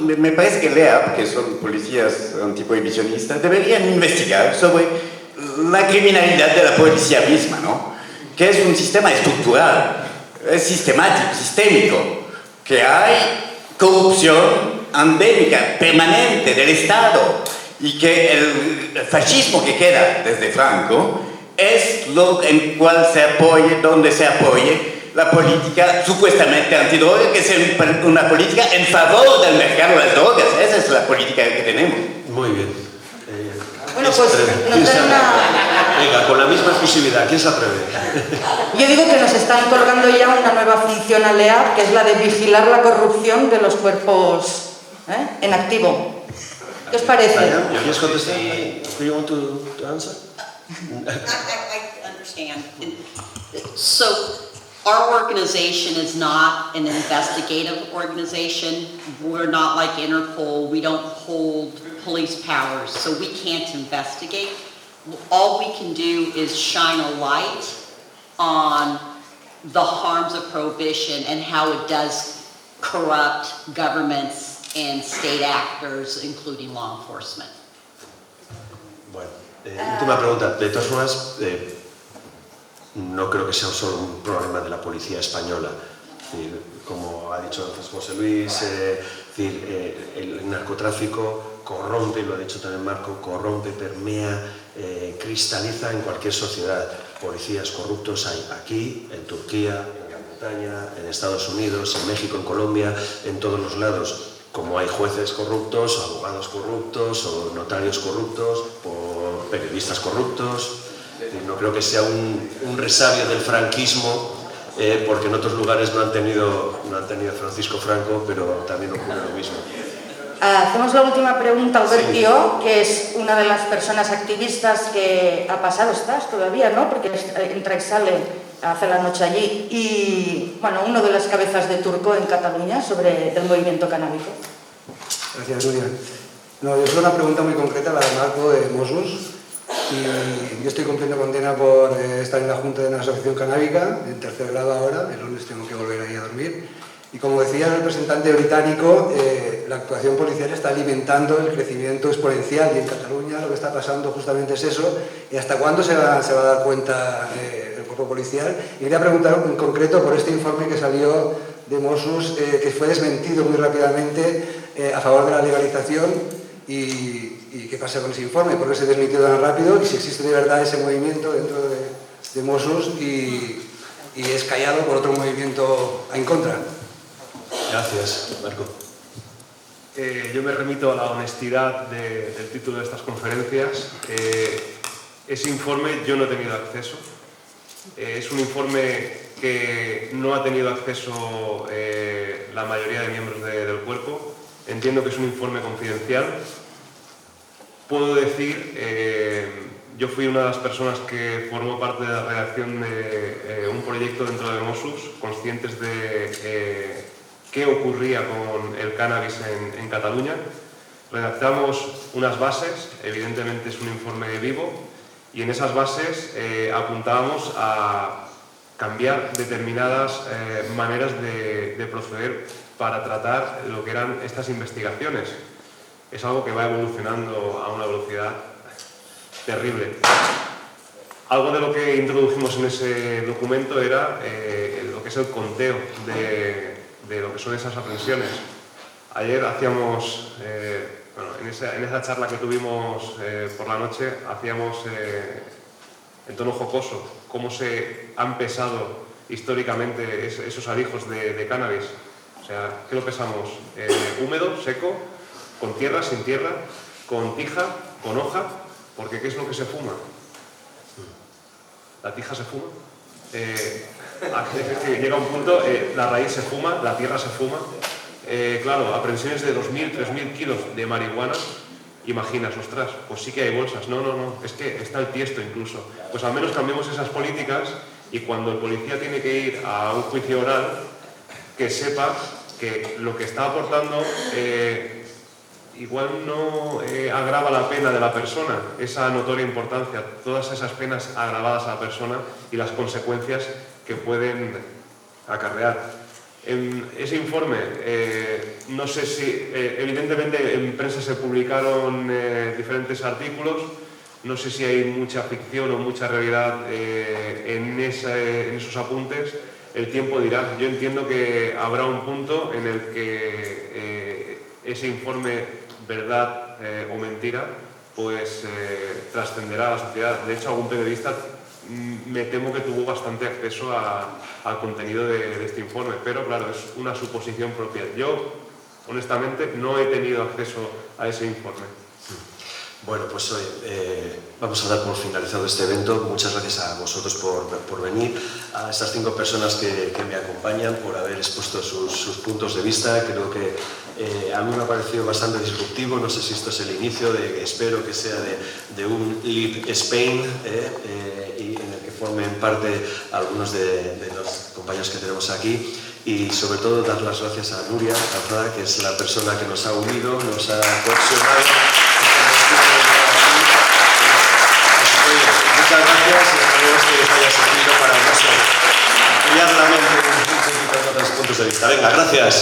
me parece que LEAP, que son policías antiprohibicionistas, deberían investigar sobre la criminalidad de la policía misma, ¿no? Que es un sistema estructural, es sistemático, sistémico, que hay corrupción endémica, permanente del Estado, y que el fascismo que queda desde Franco es lo en cual se apoye, donde se apoye la política supuestamente antidroga, que es una política en favor del mercado de las drogas. Esa es la política que tenemos. Muy bien. Bueno, pues nos dan una... Venga, con la misma exclusividad, ¿quién se atreve? Yo digo que nos están colgando ya una nueva función a LEAP, que es la de vigilar la corrupción de los cuerpos en activo. ¿Qué os parece? ¿Quieres contestar? Do you want to answer? I understand. So, our organization is not an investigative organization. We're not like Interpol. We don't hold police powers, so we can't investigate. All we can do is shine a light on the harms of prohibition and how it does corrupt governments and state actors, including law enforcement. Bueno, última pregunta. De todas formas, no creo que sea solo un problema de la policía española. Como ha dicho antes José Luis, el narcotráfico corrompe, lo ha dicho también Marco, corrompe, permea, cristaliza en cualquier sociedad. Policías corruptos hay aquí, en Turquía, en Gran Bretaña, en Estados Unidos, en México, en Colombia, en todos los lados. Como hay jueces corruptos, abogados corruptos, o notarios corruptos, o periodistas corruptos. No creo que sea un resabio del franquismo, porque en otros lugares no han tenido Francisco Franco, pero también ocurre lo mismo. Hacemos la última pregunta, Alberto, que es una de las personas activistas que ha pasado, estás todavía, ¿no? Porque entra y sale, hace la noche allí, y bueno, uno de las cabezas de Turco en Cataluña sobre el movimiento canábico. Gracias, Nuria. No, es una pregunta muy concreta, la de Marco de Mossos. Y yo estoy cumpliendo condena por estar en la Junta de una asociación canábica, en tercer grado ahora, el lunes tengo que volver ahí a dormir. Y como decía el representante británico, la actuación policial está alimentando el crecimiento exponencial, y en Cataluña lo que está pasando justamente es eso. ¿Y hasta cuándo se va a dar cuenta el cuerpo policial? Y quería preguntar en concreto por este informe que salió de Mossos, que fue desmentido muy rápidamente a favor de la legalización. ¿Y qué pasa con ese informe? ¿Por qué se desmitió tan rápido? Y si existe de verdad ese movimiento dentro de Mossos y es callado por otro movimiento en contra. Gracias, Marco. Yo me remito a la honestidad del título de estas conferencias. Ese informe yo no he tenido acceso. Es un informe que no ha tenido acceso la mayoría de miembros del cuerpo. Entiendo que es un informe confidencial. Puedo decir, yo fui una de las personas que formó parte de la redacción de un proyecto dentro de Mossos, conscientes de qué ocurría con el cannabis en Cataluña. Redactamos unas bases, evidentemente es un informe vivo, y en esas bases apuntábamos a cambiar determinadas maneras de proceder para tratar lo que eran estas investigaciones. Es algo que va evolucionando a una velocidad terrible. Algo de lo que introdujimos en ese documento era lo que es el conteo de lo que son esas aprehensiones. Ayer hacíamos, en esa charla que tuvimos por la noche, hacíamos en tono jocoso cómo se han pesado históricamente esos alijos de cannabis. O sea, ¿qué lo pesamos? Húmedo, seco, con tierra, sin tierra, con tija, con hoja, porque ¿qué es lo que se fuma? ¿La tija se fuma? Llega un punto, la raíz se fuma, la tierra se fuma. Claro, aprehensiones de 2.000, 3.000 kilos de marihuana, imaginas, ostras, pues sí que hay bolsas. No, es que está el tiesto incluso. Pues al menos cambiemos esas políticas y cuando el policía tiene que ir a un juicio oral, que sepa que lo que está aportando igual no agrava la pena de la persona, esa notoria importancia, todas esas penas agravadas a la persona y las consecuencias que pueden acarrear. En ese informe, no sé si, evidentemente en prensa se publicaron diferentes artículos, no sé si hay mucha ficción o mucha realidad en esos apuntes, el tiempo dirá. Yo entiendo que habrá un punto en el que ese informe, verdad o mentira, pues trascenderá a la sociedad. De hecho, algún periodista me temo que tuvo bastante acceso al contenido de este informe, pero claro, es una suposición propia. Yo, honestamente, no he tenido acceso a ese informe. Bueno, pues hoy vamos a dar por finalizado este evento. Muchas gracias a vosotros por venir, a estas 5 personas que me acompañan, por haber expuesto sus puntos de vista. Creo que a mí me ha parecido bastante disruptivo. No sé si esto es el inicio, espero que sea de un Lead Spain, y en el que formen parte algunos de los compañeros que tenemos aquí. Y sobre todo dar las gracias a Nuria Calzada, que es la persona que nos ha unido, nos ha cohesionado. Muchas gracias y esperemos que os haya servido para ampliar la mente en otros puntos de vista. Venga, gracias.